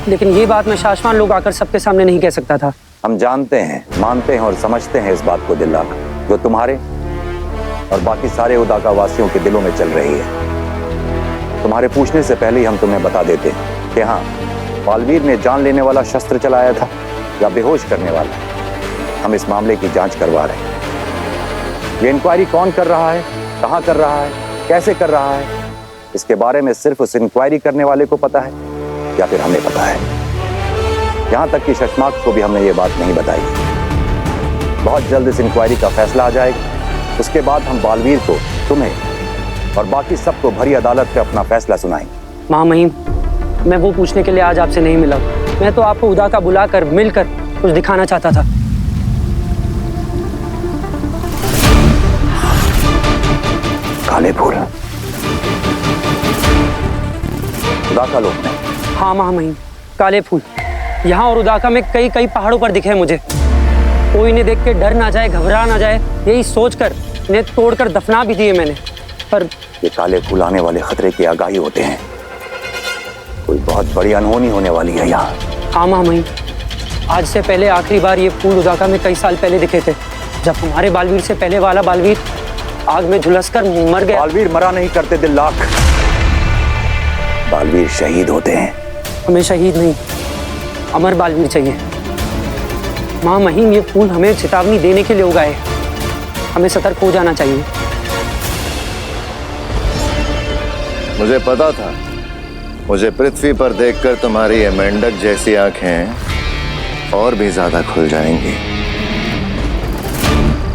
लेकिन ये बात मैं शाश्वान लोग आकर सबके सामने नहीं कह सकता था। हम जानते हैं, मानते हैं और समझते हैं इस बात को दिल्ला, जो तुम्हारे और बाकी सारे उदाका वासियों के दिलों में चल रही है। तुम्हारे पूछने से पहले ही हम तुम्हें बता देते हैं कि हाँ, बालवीर ने जान लेने वाला शस्त्र चलाया था या बेहोश करने वाला। हम इस मामले की जांच करवा रहे हैं। ये इंक्वायरी कौन कर रहा है, कहाँ कर रहा है, कैसे कर रहा है, इसके बारे में सिर्फ उस इंक्वायरी करने वाले को पता है या फिर हमें पता है। यहां तक कि शशमाक को भी हमने ये बात नहीं बताई। बहुत जल्द इस इंक्वायरी का फैसला आ जाएगा। उसके बाद हम बालवीर को, तुम्हें और बाकी सबको भरी अदालत में अपना फैसला सुनाएंगे। माँ महिम, मैं वो पूछने के लिए आज आपसे नहीं मिला। मैं तो आपको उदाका बुलाकर मिलकर कुछ दिखाना चाहता था। काले फूल उदाका लोग में? हाँ माँ महिम, काले फूल यहाँ और उदाका में कई कई पहाड़ों पर दिखे मुझे। कोई इन्हें देख के डर ना जाए, घबरा ना जाए, यही सोचकर इन्हें तोड़कर दफना भी दिए मैंने। पर ये काले फूल आने वाले खतरे की आगाही होते हैं। कोई बहुत बड़ी अनहोनी होने वाली है यहाँ। हाँ माँ महिम, आज से पहले आखिरी बार ये फूल उदाका में कई साल पहले दिखे थे, जब हमारे बालवीर से पहले वाला बालवीर आग में झुलसकर मर गया। बालवीर मरा नहीं करते दिल्लाक, बालवीर शहीद होते हैं। हमें शहीद नहीं, अमर बालवीर चाहिए। माँ महिम, ये फूल हमें चेतावनी देने के लिए उगाए। हमें सतर्क हो जाना चाहिए। मुझे पता था, मुझे पृथ्वी पर देखकर तुम्हारी ये मेंढक जैसी आंखें और भी ज्यादा खुल जाएंगी।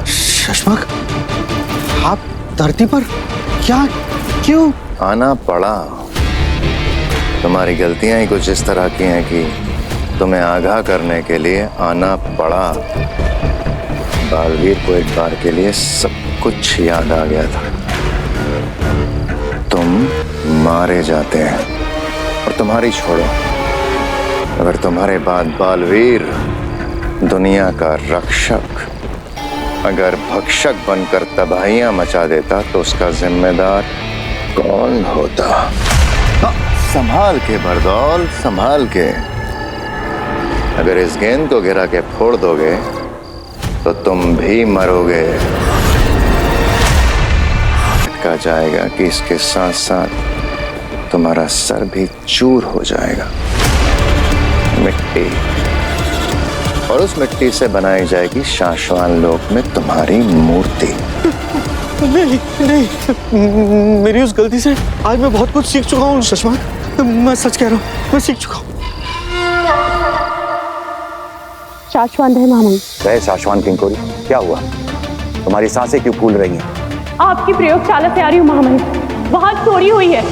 शशमाक, आप धरती पर क्या, क्यों आना पड़ा? तुम्हारी गलतियां ही कुछ इस तरह की हैं कि तुम्हें आगाह करने के लिए आना पड़ा। बालवीर को एक बार के लिए सब कुछ याद आ गया था। तुम मारे जाते हैं और तुम्हारी छोड़ो, अगर तुम्हारे बाद बालवीर दुनिया का रक्षक अगर भक्षक बनकर तबाहियां मचा देता तो उसका जिम्मेदार कौन होता? संभाल के बरदौल, संभाल के। अगर इस गेंद को गिरा के फोड़ दोगे तो तुम भी मरोगे। कहा जाएगा कि इसके साथ साथ तुम्हारा सर भी चूर हो जाएगा। मिट्टी, और उस मिट्टी से बनाई जाएगी शाश्वान लोक में तुम्हारी मूर्ति। नहीं नहीं, मेरी उस गलती से आज मैं बहुत कुछ सीख चुका हूँ शशमाक। मैं सच कह रहा हूँ, मैं सीख चुका हूँ। शाश्वान रहे मामा। रहे शाश्वान किंकोरी, क्या हुआ? तुम्हारी सांसें क्यों फूल रही हैं? आपकी प्रयोगशाला से आ रही हूँ महामहिम, वहां चोरी हुई है।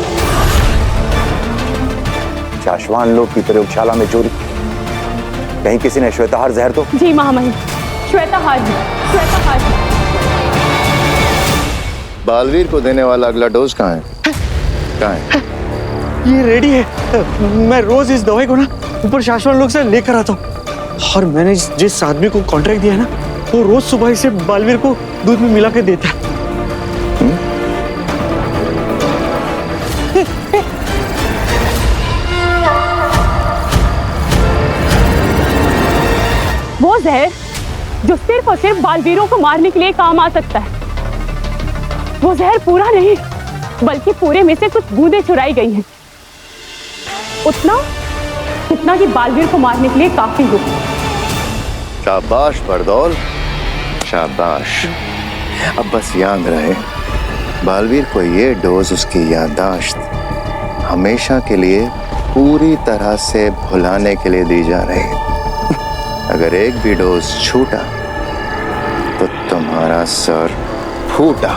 शाश्वान लोग की प्रयोगशाला में चोरी? कहीं किसी ने श्वेताहार जहर तो जी महामहिम, श्वेताहार है, श्वेताहार है। बालवीर को देने वाला अगला डोज कहाँ है? कहाँ है? ये रेडी है। मैं रोज इस दवाई को ना ऊपर शाश्वत लोग से लेकर आता हूँ, और मैंने जिस आदमी को कॉन्ट्रैक्ट दिया है ना, वो रोज सुबह इसे बालवीर को दूध में मिला के देता है। वो जहर जो सिर्फ और सिर्फ बालवीरों को मारने के लिए काम आ सकता है, वो जहर पूरा नहीं बल्कि पूरे में से कुछ बूंदें चुराई गई हैं, उतना जितना कि बालवीर को मारने के लिए काफी हो। शाबाश बरदौल, शाबाश। अब बस याद रहे, बालवीर को ये डोज उसकी याददाश्त हमेशा के लिए पूरी तरह से भुलाने के लिए दी जा रही है। अगर एक भी डोज छूटा तो तुम्हारा सर फूटा।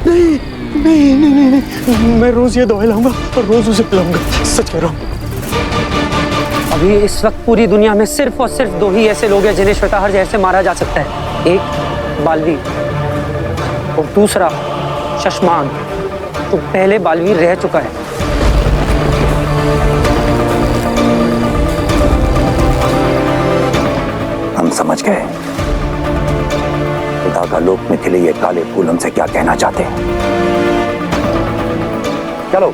नहीं नहीं नहीं नहीं, नहीं। मैं रोज ये दवाई लाऊंगा और रोज उसे पिलाऊंगा, सच कह रहा हूँ। अभी इस वक्त पूरी दुनिया में सिर्फ और सिर्फ 2 ही ऐसे लोग हैं जिन्हें श्वेताहार जहर से मारा जा सकता है। एक बालवीर और दूसरा शशमान, जो पहले बालवीर रह चुका है। हम समझ गए खुदा का लोक में खिले ये काले फूल हमसे क्या कहना चाहते हैं। चलो,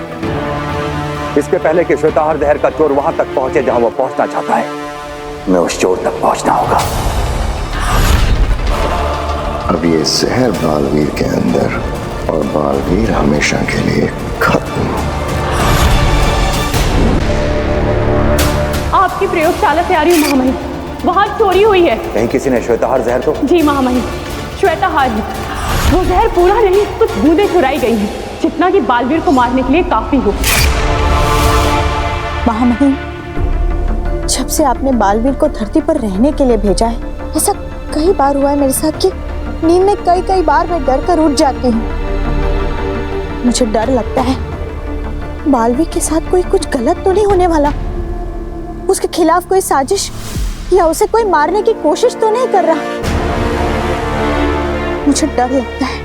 इसके पहले कि श्वेताहार जहर का चोर वहां तक पहुंचे जहां वो पहुंचना चाहता है, मैं उस चोर तक पहुंचना होगा। अब ये जहर बालवीर के अंदर, और बालवीर हमेशा के लिए खत्म। आपकी प्रयोगशाला से आ रही हूँ महामहिम, वहाँ चोरी हुई है। कहीं किसी ने श्वेताहार जहर तो जी महामहिम, श्वेताहार है। वो जहर पूरा नहीं, कुछ बूंदें चुराई गई हैं, जितना कि बालवीर को मारने के लिए काफी हो। महामहिम, जब से आपने बालवीर को धरती पर रहने के लिए भेजा है, ऐसा कई बार हुआ है मेरे साथ कि नींद में कई बार मैं डर कर उठ जाती हूँ। मुझे डर लगता है बालवीर के साथ कोई कुछ गलत तो नहीं होने वाला, उसके खिलाफ कोई साजिश या उसे कोई मारने की कोशिश तो नहीं कर रहा। मुझे डर लगता है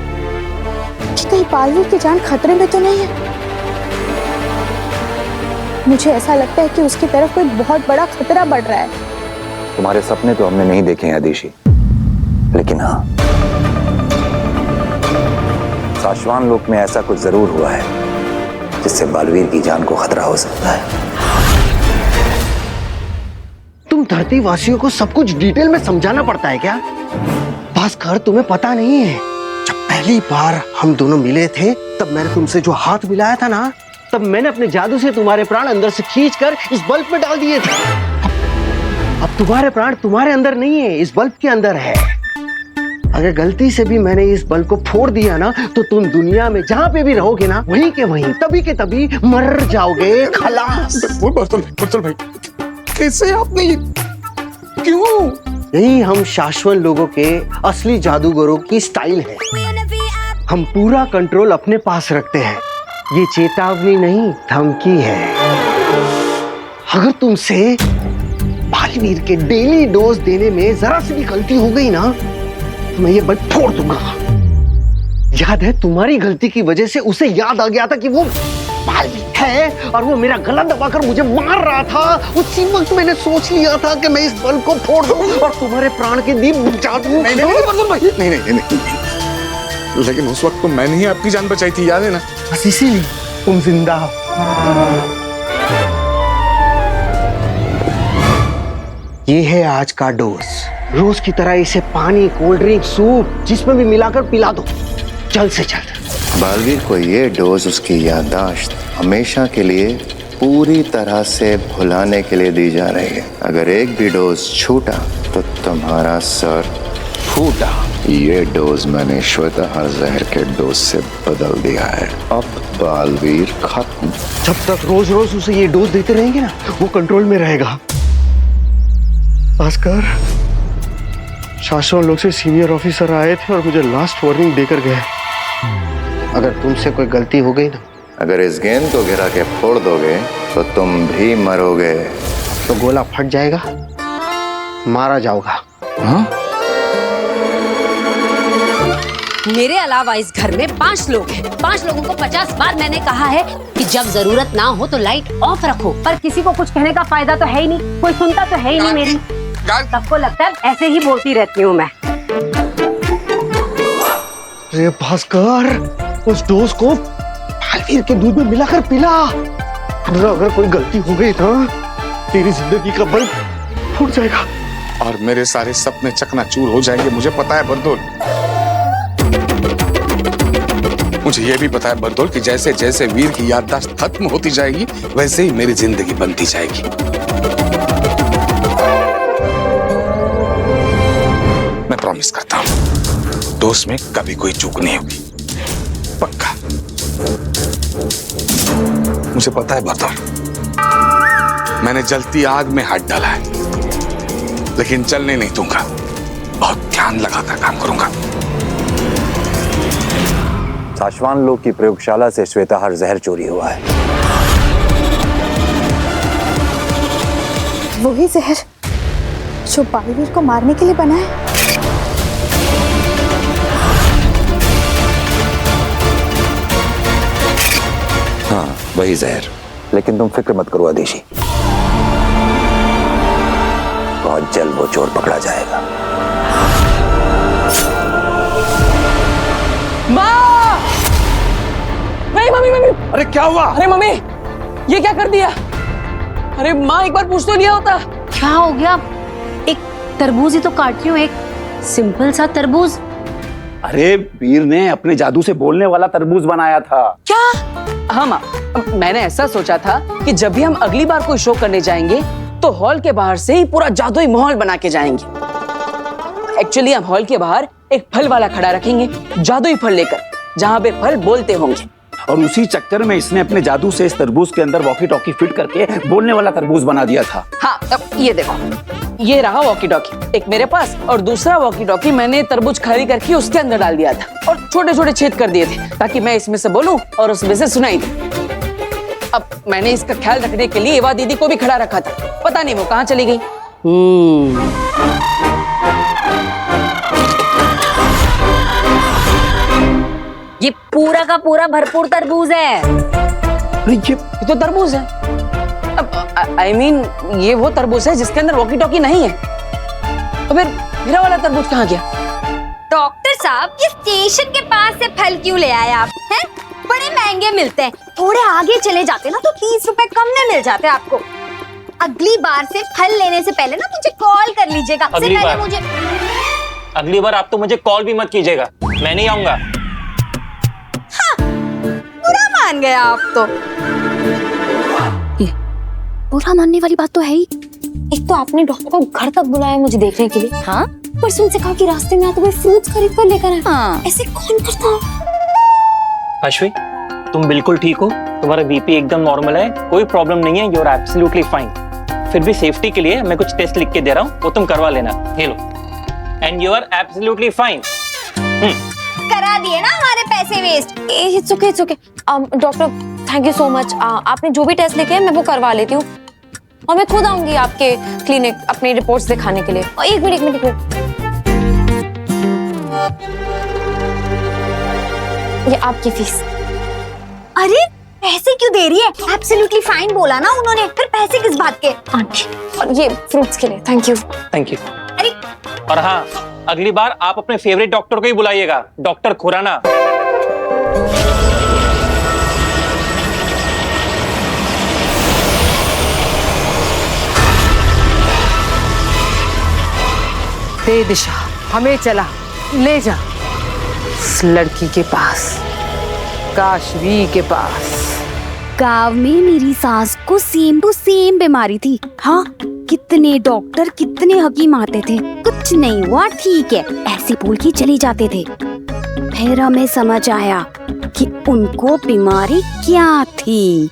कि कहीं बालवीर की जान खतरे में तो नहीं है। मुझे ऐसा लगता है कि उसकी तरफ कोई बहुत बड़ा खतरा बढ़ रहा है। तुम्हारे सपने तो हमने नहीं देखे हैं आदिशी, लेकिन हाँ, शाश्वान लोक में ऐसा कुछ जरूर हुआ है जिससे बालवीर की जान को खतरा हो सकता है। तुम धरती वासियों को सब कुछ डिटेल में समझाना पड़ता है क्या? भास्कर, तुम्हें पता नहीं है, जब पहली बार हम दोनों मिले थे तब मैंने तुमसे जो हाथ मिलाया था ना, तब मैंने अपने जादू से तुम्हारे प्राण अंदर से खींचकर इस बल्ब में डाल दिए थे। अब तुम्हारे प्राण तुम्हारे अंदर नहीं है, इस बल्ब के अंदर है। अगर गलती से भी मैंने इस बल्ब को फोड़ दिया ना, तो तुम दुनिया में जहां पे भी रहोगे ना, वहीं के वहीं तभी के तभी मर जाओगे। खलास। बर्तल भाई, कैसे आपने ये, क्यों? यही हम शाश्वत लोगों के असली जादूगरों की स्टाइल है। हम पूरा कंट्रोल अपने पास रखते हैं। ये चेतावनी नहीं, धमकी है। अगर तुमसे बालवीर के डेली डोज देने में जरा सी भी गलती हो गई ना, तो मैं ये बल्ब फोड़ दूंगा। याद है, तुम्हारी गलती की वजह से उसे याद आ गया था कि वो बालवीर है और वो मेरा गला दबाकर मुझे मार रहा था। उसी वक्त मैंने सोच लिया था कि मैं इस बल्ब को फोड़ दूं और तुम्हारे प्राण के दीप बुझा दूं। नहीं, लेकिन उस वक्त तो मैंने ही आपकी जान बचाई थी, याद है ना? बस इसीलिए तुम जिंदा हो। ये है आज का डोज। रोज की तरह इसे पानी, कोल्ड ड्रिंक, सूप जिसमें भी मिलाकर पिला दो, जल्द से जल्द। बालवीर को ये डोज उसकी याददाश्त हमेशा के लिए पूरी तरह से भुलाने के लिए दी जा रही है। अगर एक भी डोज छूटा तो तुम्हारा सर फूटा। ये डोज मैंने श्वेताहार जहर के डोज से बदल दिया है। अब बालवीर खत्म। जब तक रोज रोज उसे ये डोज देते रहेंगे ना, वो कंट्रोल में रहेगा। भास्कर, शाश्वत लोग से सीनियर ऑफिसर आए थे और मुझे लास्ट वार्निंग देकर गए, अगर तुमसे कोई गलती हो गई ना, अगर इस गेंद को गिरा के फोड़ दोगे तो तुम भी मरोगे। तो गोला फट जाएगा मारा जाऊंगा। हाँ? मेरे अलावा इस घर में 5 लोग हैं। 5 लोगों को 50 बार मैंने कहा है कि जब जरूरत ना हो तो लाइट ऑफ रखो, पर किसी को कुछ कहने का फायदा तो है ही नहीं, कोई सुनता तो है ही नहीं मेरी। सबको लगता है ऐसे ही बोलती रहती हूँ मैं। अरे भास्कर, उस डोज को बालवीर के दूध में मिलाकर पिला। अगर कोई गलती हो गई तो तेरी जिंदगी का बल्ब फूट जाएगा और मेरे सारे सपने चकनाचूर हो जाएंगे। मुझे पता है बरदोल, मुझे यह भी पता है बरदोल कि जैसे जैसे वीर की याददाश्त खत्म होती जाएगी वैसे ही मेरी जिंदगी बनती जाएगी। मैं प्रॉमिस करता हूं, दोस्त में कभी कोई चूक नहीं होगी, पक्का। मुझे पता है बरदोल, मैंने जलती आग में हाथ डाला है, लेकिन जलने नहीं दूंगा। बहुत ध्यान लगाकर काम करूंगा। साशवान लोग की प्रयोगशाला से श्वेताहार जहर चोरी हुआ है। वही जहर जो बालवीर को मारने के लिए बना है। हाँ, वही जहर। लेकिन तुम फिक्र मत करो आदिशी, बहुत जल्द वो चोर पकड़ा जाएगा। माँ! नहीं मम्मी, मम्मी! अरे क्या हुआ? अरे मम्मी, ये क्या कर दिया? अरे माँ, एक बार पूछ तो लिया होता। क्या हो गया? एक तरबूज ही तो काट रही हूँ, एक सिंपल सा तरबूज। अरे वीर ने अपने जादू से बोलने वाला तरबूज बनाया था। क्या? हाँ माँ, मैंने ऐसा सोचा था कि जब भी हम अगली बार कोई शो करने जाएंगे तो हॉल के बाहर से ही पूरा जादुई माहौल बना के जाएंगे। एक्चुअली हम हॉल के बाहर एक फल वाला खड़ा रखेंगे, जादुई फल लेकर, जहाँ पे फल बोलते होंगे। और उसी चक्कर में इसने अपने जादू से इस तरबूज के अंदर वॉकी टॉकी फिट करके बोलने वाला तरबूज बना दिया था। हाँ, अब ये देखो, ये रहा वॉकी टॉकी एक मेरे पास, और दूसरा वॉकी टॉकी मैंने तरबूज खाली करके उसके अंदर डाल दिया था और छोटे छोटे छेद कर दिए थे ताकि मैं इसमें से बोलूं और उसमें से सुनाई दे। अब मैंने इसका ख्याल रखने के लिए एवा दीदी को भी खड़ा रखा था, पता नहीं वो कहाँ चली गई। ये पूरा का पूरा भरपूर तरबूज है। ये तो तरबूज है। अब I mean, ये वो तरबूज है जिसके अंदर वॉकी टॉकी नहीं है। तो फिर मेरा वाला तरबूज कहाँ गया? डॉक्टर साहब, ये स्टेशन के पास से फल क्यों ले आए आप? हैं? बड़े महंगे मिलते हैं, थोड़े आगे चले जाते ना तो 30 रुपए कम में मिल जाते आपको। अगली बार से फल लेने से पहले ना मुझे कॉल कर लीजिएगा। अगली बार आप तो मुझे कॉल भी मत कीजिएगा, मैं नहीं आऊंगा। हाँ, बुरा मान गया आप तो। बुरा मानने वाली बात तो है ही। एक तो आपने डॉक्टर को घर तक बुलाया मुझे देखने के लिए। हाँ, पर उनसे कहा कि रास्ते में आते हुए फ्रूट्स खरीद कर लेकर आए। हाँ, ऐसे कौन करता? अश्वी, तुम बिल्कुल ठीक हो, तुम्हारा बीपी एकदम नॉर्मल है, कोई प्रॉब्लम नहीं है, यू आर एब्सोल्युटली फाइन। फिर भी सेफ्टी के लिए मैं कुछ टेस्ट लिख के दे रहा हूँ, वो तुम करवा लेना। ये लो, and you are absolutely fine. करा दिए ना हमारे पैसे waste. It's okay, it's okay. Doctor, thank you so much. आपने जो भी टेस्ट लिखे हैं मैं वो करवा लेती हूँ, और मैं खुद आऊंगी आपके क्लिनिक अपनी रिपोर्ट्स दिखाने के लिए। एक मिनट। ये आपकी फीस। अरे पैसे क्यों दे रही है? एब्सोल्युटली फाइन बोला ना उन्होंने, फिर पैसे किस बात के? और ये फ्रूट्स के लिए थैंक यू। Thank you. अरे, और हाँ, अगली बार आप अपने फेवरेट डॉक्टर को ही बुलाइएगा, डॉक्टर खुराना। दे दिशा, हमें चला, ले जा इस लड़की के पास, काशवी के पास। गांव में मेरी सास को सेम टू सेम बीमारी थी। हाँ, कितने डॉक्टर कितने हकीम आते थे, कुछ नहीं हुआ, ठीक है ऐसे बोल के चले जाते थे। फिर हमें समझ आया कि उनको बीमारी क्या थी।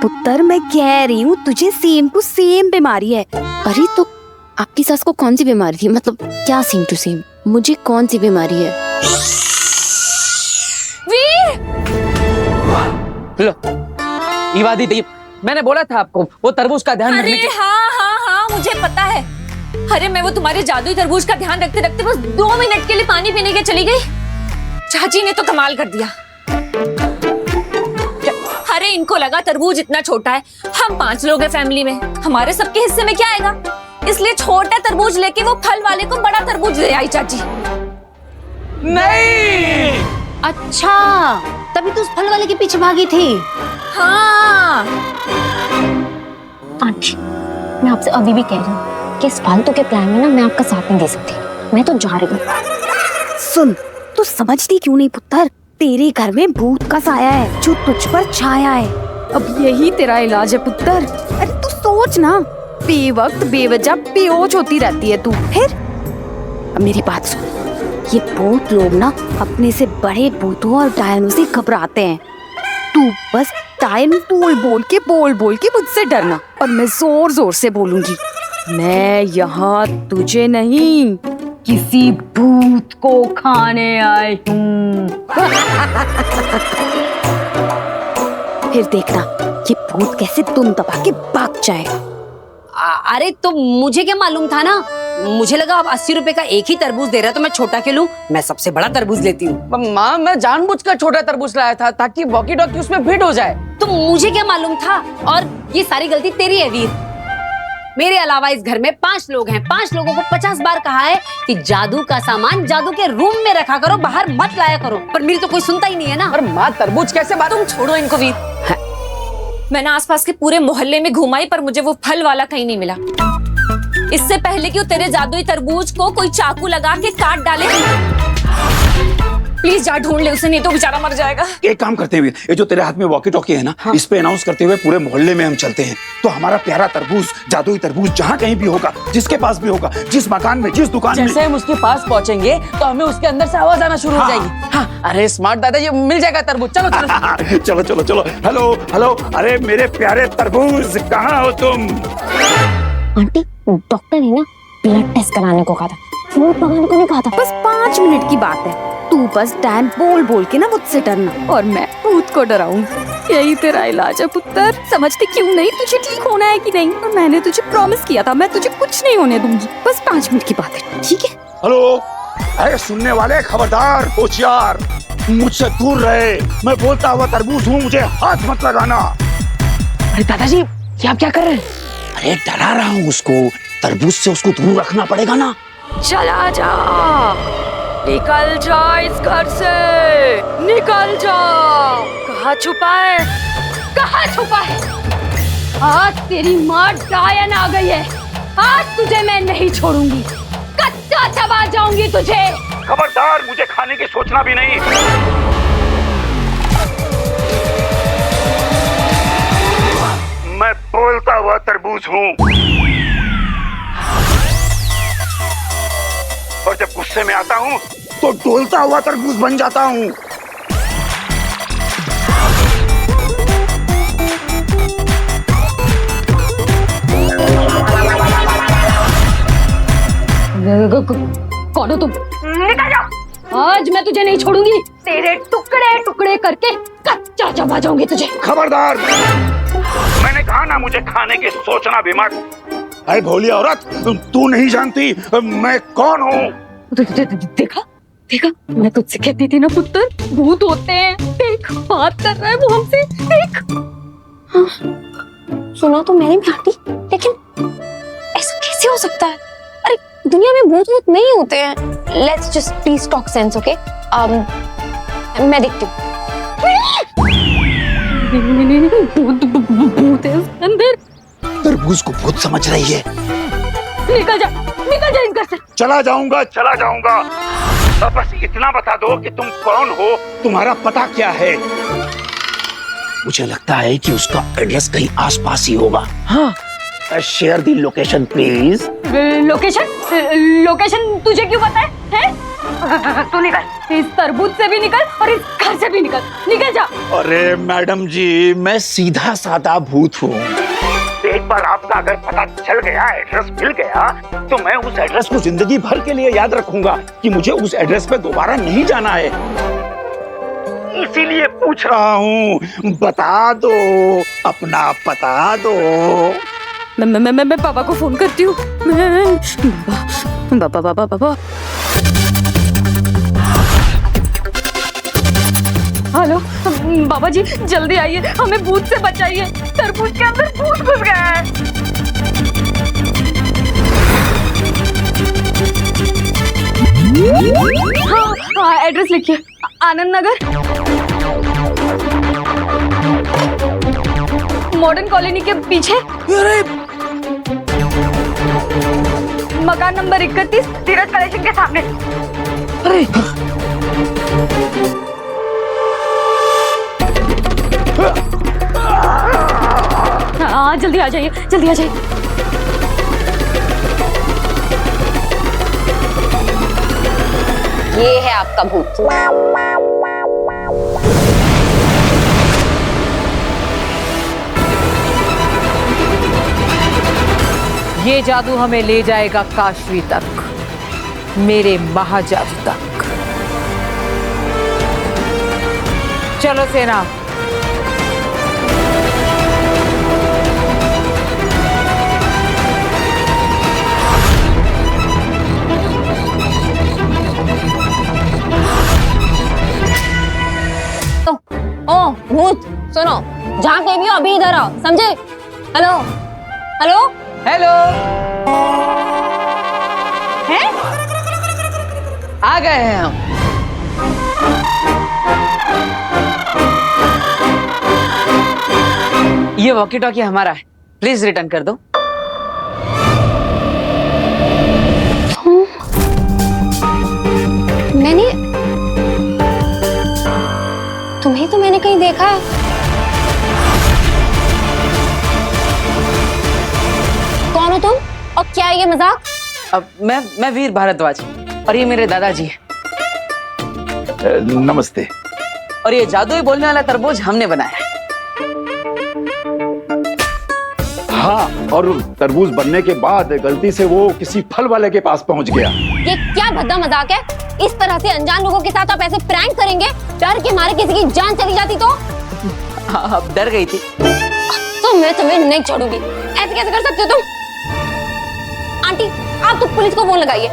पुत्र, मैं कह रही हूँ तुझे सेम टू सेम बीमारी है। अरे तो आपकी सास को कौन सी बीमारी थी? मतलब क्या सेम टू सेम? मुझे कौन सी बीमारी है? वीर! लो, ईवादी दी, मैंने बोला था आपको वो तरबूज का ध्यान रखने अरे हाँ, मुझे पता है। अरे मैं वो तुम्हारे जादुई तरबूज का ध्यान रखते रखते बस 2 मिनट के लिए पानी पीने के चली गई। चाची ने तो कमाल कर दिया। अरे इनको लगा तरबूज इतना छोटा है, हम 5 लोग हैं फैमिली में, हमारे सबके हिस्से में क्या आएगा, इसलिए छोटा तरबूज लेके वो फल वाले को बड़ा तरबूज दे आई चाची। नहीं। अच्छा, तभी तो उस फल वाले के पीछे भागी थी। हाँ। आंटी, मैं आपसे अभी भी कह रही हूँ कि इस फालतू के प्लान में ना मैं आपका साथ नहीं दे सकती। मैं तो जा रही हूँ। सुन, तू समझती क्यों नहीं पुत्र? तेरे घर में भूत का साया है जो तुझ पर छाया है। अब यही तेरा इलाज है पुत्र। अरे तू सोच ना, बेवक्त बेवजह बेहोश होती रहती है तू। फिर अब मेरी बात सुन, ये भूत लोग ना अपने से बड़े भूतों और डायनों से घबराते हैं। तू बस डायन बोल बोल के मुझसे डरना, और मैं जोर जोर से बोलूंगी, मैं यहाँ तुझे नहीं किसी भूत को खाने आई हूँ। फिर देखना ये भूत कैसे तुम दबा के भाग जाएगा। अरे तो मुझे क्या मालूम था ना, मुझे लगा अब 80 रुपए का एक ही तरबूज दे रहा है तो मैं छोटा क्यों लूं? मैं सबसे बड़ा तरबूज लेती हूँ। माँ, मैं जानबूझकर छोटा तरबूज लाया था ताकि वॉकी टॉकी उसमें फिट हो जाए। तो मुझे क्या मालूम था? और ये सारी गलती तेरी है वीर। मेरे अलावा इस घर में 5 लोग हैं, 5 लोगों को 50 बार कहा है कि जादू का सामान जादू के रूम में रखा करो, बाहर मत लाया करो, पर मेरी तो कोई सुनता ही नहीं है ना। और माँ, तरबूज कैसे बात? तुम छोड़ो इनको वीर। मैंने आसपास के पूरे मोहल्ले में घुमाई पर मुझे वो फल वाला कहीं नहीं मिला। इससे पहले कि वो तेरे जादुई तरबूज को कोई चाकू लगा के काट डाले, प्लीज जा ढूंढ ले उसे, नहीं तो बेचारा मर जाएगा। एक काम करते हैं, ये जो तेरे हाथ में वॉकी टॉकी है ना, हाँ। इस पे अनाउंस करते हुए पूरे मोहल्ले में हम चलते हैं, तो हमारा प्यारा तरबूज, जादुई तरबूज जहाँ कहीं भी होगा, जिसके पास भी होगा, जिस मकान में, जिस दुकान में, जैसे हम उसके पास पहुँचेंगे तो हमें उसके अंदर से आवाज आना शुरू हो जाएगी। हाँ, अरे स्मार्ट दादा, ये मिल जाएगा तरबूज। चलो चलो चलो चलो चलो। हेलो हेलो, अरे मेरे प्यारे तरबूज, कहाँ हो तुम? आंटी, डॉक्टर ने ना ब्लड टेस्ट कराने को कहा था, फूड पकाने को नहीं कहा था। बस 5 मिनट की बात है। तू बस डायन बोल के ना मुझसे डरना, और मैं भूत को डराऊंगी। यही तेरा इलाज है पुत्र। समझती क्यों नहीं? तुझे ठीक होना है कि नहीं? और मैंने तुझे प्रॉमिस किया था, मैं तुझे कुछ नहीं होने दूंगी। बस 5 मिनट की बात है, ठीक है? हेलो, अरे सुनने वाले खबरदार, होशियार, मुझसे दूर रहे। मैं बोलता हुआ तरबूज हूँ, मुझे हाथ मत लगाना। अरे दादाजी, ये आप क्या कर रहे हैं? अरे डरा रहा हूँ उसको, तरबूज से उसको दूर रखना पड़ेगा ना। चला जा, निकल जा इस घर से, निकल जा। कहाँ छुपा है? कहाँ छुपा है? आज तेरी माँ डायन आ गई है, आज तुझे मैं नहीं छोड़ूंगी, कच्चा चबा जाऊंगी तुझे। खबरदार, मुझे खाने की सोचना भी नहीं। मैं बोलता हुआ तरबूज हूँ, और जब गुस्से में आता हूँ तो डोलता हुआ तरबूज बन जाता हूँ। कौन हो तुम? निकल जाओ, आज मैं तुझे नहीं छोड़ूंगी, तेरे टुकड़े टुकड़े करके कच्चा चबा जाऊंगी तुझे। खबरदार, मैंने कहा ना मुझे खाने की सोचना भी मत। अरे भोली औरत, तू नहीं जानती मैं कौन हूँ। देखा देखा, मैं तुझसे कहती थी ना पुत्र, भूत होते हैं। देख, बात कर रहा है वो हमसे, देख। हाँ, सुना तो मैंने भी आंटी, लेकिन ऐसा कैसे हो सकता है? अरे दुनिया में भूत वूत नहीं होते हैं। Let's just please talk sense, okay? मैं देखती हूँ। भूत है उसके अंदर। तरबूज को भूत समझ रही है। निकल जा इस घर से। चला जाऊंगा। अब बस इतना बता दो कि तुम कौन हो, तुम्हारा पता क्या है। मुझे लगता है कि उसका एड्रेस कहीं आसपास ही होगा। हाँ, share the location please. Location तुझे क्यों पता है? तू निकल, इस तरबूज से भी निकल और इस घर से भी निकल जा। अरे मैडम जी, मैं सीधा साधा भूत हूँ। एक बार आपका अगर पता चल गया, एड्रेस मिल गया, तो मैं उस एड्रेस को जिंदगी भर के लिए याद रखूंगा कि मुझे उस एड्रेस पे दोबारा नहीं जाना है। इसीलिए पूछ रहा हूँ, बता दो, अपना पता दो। मैं पापा को फोन करती हूँ। बाबा। हेलो बाबा जी, जल्दी आइए, हमें भूत से बचाइए। तरबूज के अंदर भूत घुस गया है। हाँ, एड्रेस लिखिए। आनंद नगर, मॉडर्न कॉलोनी के पीछे, मकान नंबर 31, धीरज कलेक्शन के सामने। अरे हाँ, जल्दी आ जाइए, जल्दी आ जाइए। ये है आपका भूत। ये जादू हमें ले जाएगा काशवी तक, मेरे महाजादू तक। चलो सेना। ओ भूत, सुनो, जहाँ कहीं भी हो अभी इधर आओ, समझे? हेलो हेलो हेलो, हैं? आ गए हैं हम। ये वॉकी टॉकी हमारा है, प्लीज रिटर्न कर दो। तुम्हें तो मैंने कहीं देखा है। कौन हो तुम और क्या है ये मजाक? अब मैं वीर भारद्वाज और ये मेरे दादाजी हैं। नमस्ते। और ये जादुई बोलने वाला तरबूज हमने बनाया है। हाँ, और तरबूज बनने के बाद गलती से वो किसी फल वाले के पास पहुंच गया। ये क्या भद्दा मजाक है? इस तरह से अनजान लोगों के साथ आप ऐसे प्रैंक करेंगे? डर के मारे किसी की जान चली जाती तो? अब डर गई थी तो मैं तुम्हें नहीं छोड़ूंगी। ऐसे कैसे कर सकते हो तुम? आंटी, आप तो पुलिस को फोन लगाइए।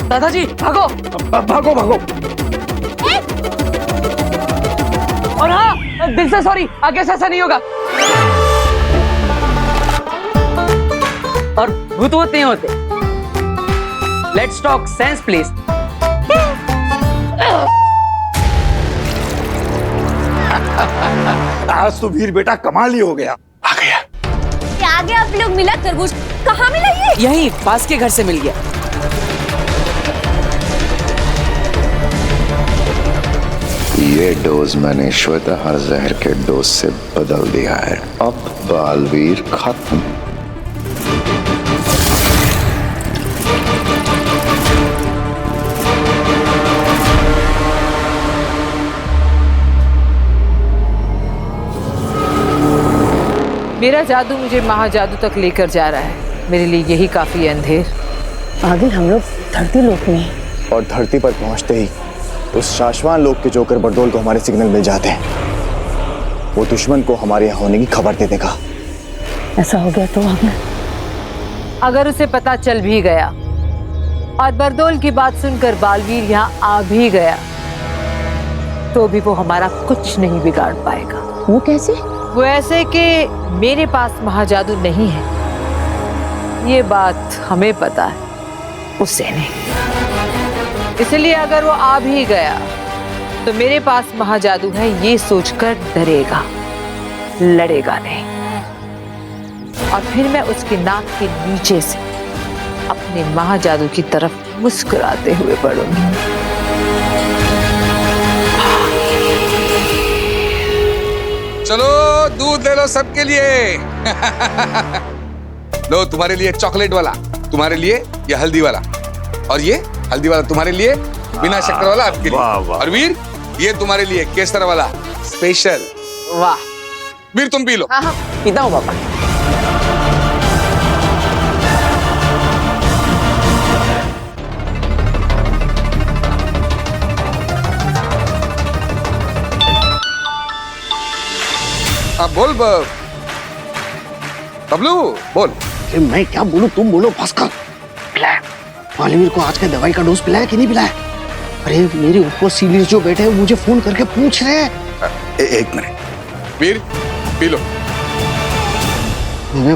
दादाजी भागो भागो भागो। और हाँ, दिल से सॉरी, आगे से ऐसा नहीं होगा। और भूत नहीं होते। Let's talk sense please. आज तो वीर बेटा कमाल ही हो गया। आ गया। क्या आगे आप लोग मिला तरबूज? कहाँ मिला ये? यहीं पास के घर से मिल गया। ये डोज मैंने श्वेता हर जहर के डोज से बदल दिया है। अब बालवीर खत्म। मेरा जादू मुझे महाजादू तक लेकर जा रहा है। मेरे लिए यही काफी है अंधेर। आगे हम लोग धरती लोक में हैं। और धरती पर पहुंचते ही उस शाश्वान लोक के जोकर बरदोल को हमारे सिग्नल मिल जाते हैं। वो दुश्मन को हमारे यहाँ होने की खबर दे देगा। ऐसा हो गया तो हमें, अगर उसे पता चल भी गया और बरदोल की बात सुनकर बालवीर यहाँ आ भी गया तो भी वो हमारा कुछ नहीं बिगाड़ पाएगा। वो कैसे? वो ऐसे कि मेरे पास महाजादू नहीं है, ये बात हमें पता है, उसे नहीं। इसलिए अगर वो आ भी गया तो मेरे पास महाजादू है ये सोचकर डरेगा, लड़ेगा नहीं। और फिर मैं उसकी नाक के नीचे से अपने महाजादू की तरफ मुस्कुराते हुए बढ़ूंगी। चलो दूध ले लो सबके लिए। लो तुम्हारे लिए चॉकलेट वाला, तुम्हारे लिए ये हल्दी वाला, और ये हल्दी वाला तुम्हारे लिए, बिना शक्कर वाला आपके लिए। और वीर ये तुम्हारे लिए केसर वाला स्पेशल। वाह वीर तुम पी लो। हाँ हाँ पीता हूँ पापा। अब बोल बबलू बोल। अरे मैं क्या बोलूं, तुम बोलो भास्कर। पिलाया बालवीर को आज का दवाई का डोज पिलाया कि नहीं पिलाया? अरे मेरे ऊपर सीनियर जो बैठे हैं मुझे फोन करके पूछ रहे हैं। एक मिनट वीर, पी लो।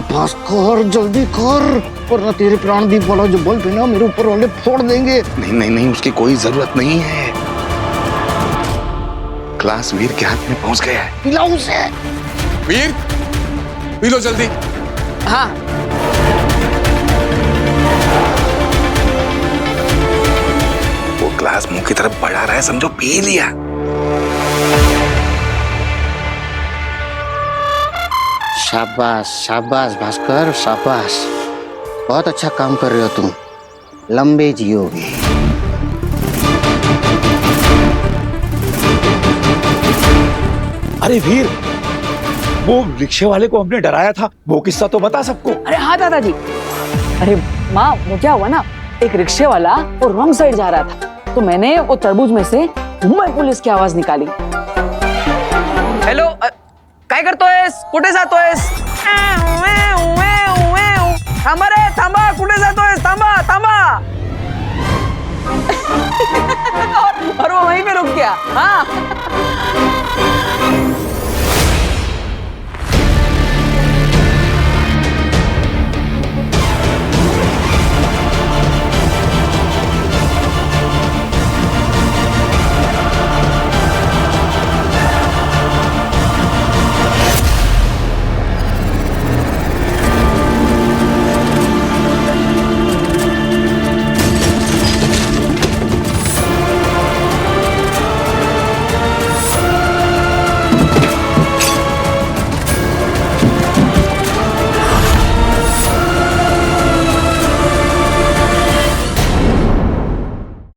भास्कर जल्दी कर, वरना तेरे प्राणदीप वाला जो बल्ब है ना मेरे ऊपर वाले फोड़ देंगे। नहीं नहीं नहीं, उसकी कोई जरूरत नहीं है। ग्लास वीर के हाथ में पहुंच गया है। पिलाओ उसे। वीर पी लो जल्दी। हाँ वो ग्लास मुंह की तरफ बढ़ा रहा है, समझो पी लिया। शाबाश शाबाश भास्कर शाबाश, बहुत अच्छा काम कर रहे हो तुम, लंबे जियोगे। अरे वीर, वो रिक्शे वाले को हमने डराया था, वो किस्सा तो बता सबको। अरे हाँ दादाजी। अरे माँ, वो क्या हुआ ना, एक रिक्शे वाला वो रॉन्ग साइड जा रहा था, तो मैंने वो तरबूज में से मुंबई पुलिस की आवाज निकाली। हेलो, काय करतोयस, कुठे जातोयस? थांबा रे थांबा, कुठे जातोयस, थांबा थांबा। और वो वहीं पे रुक गया। हाँ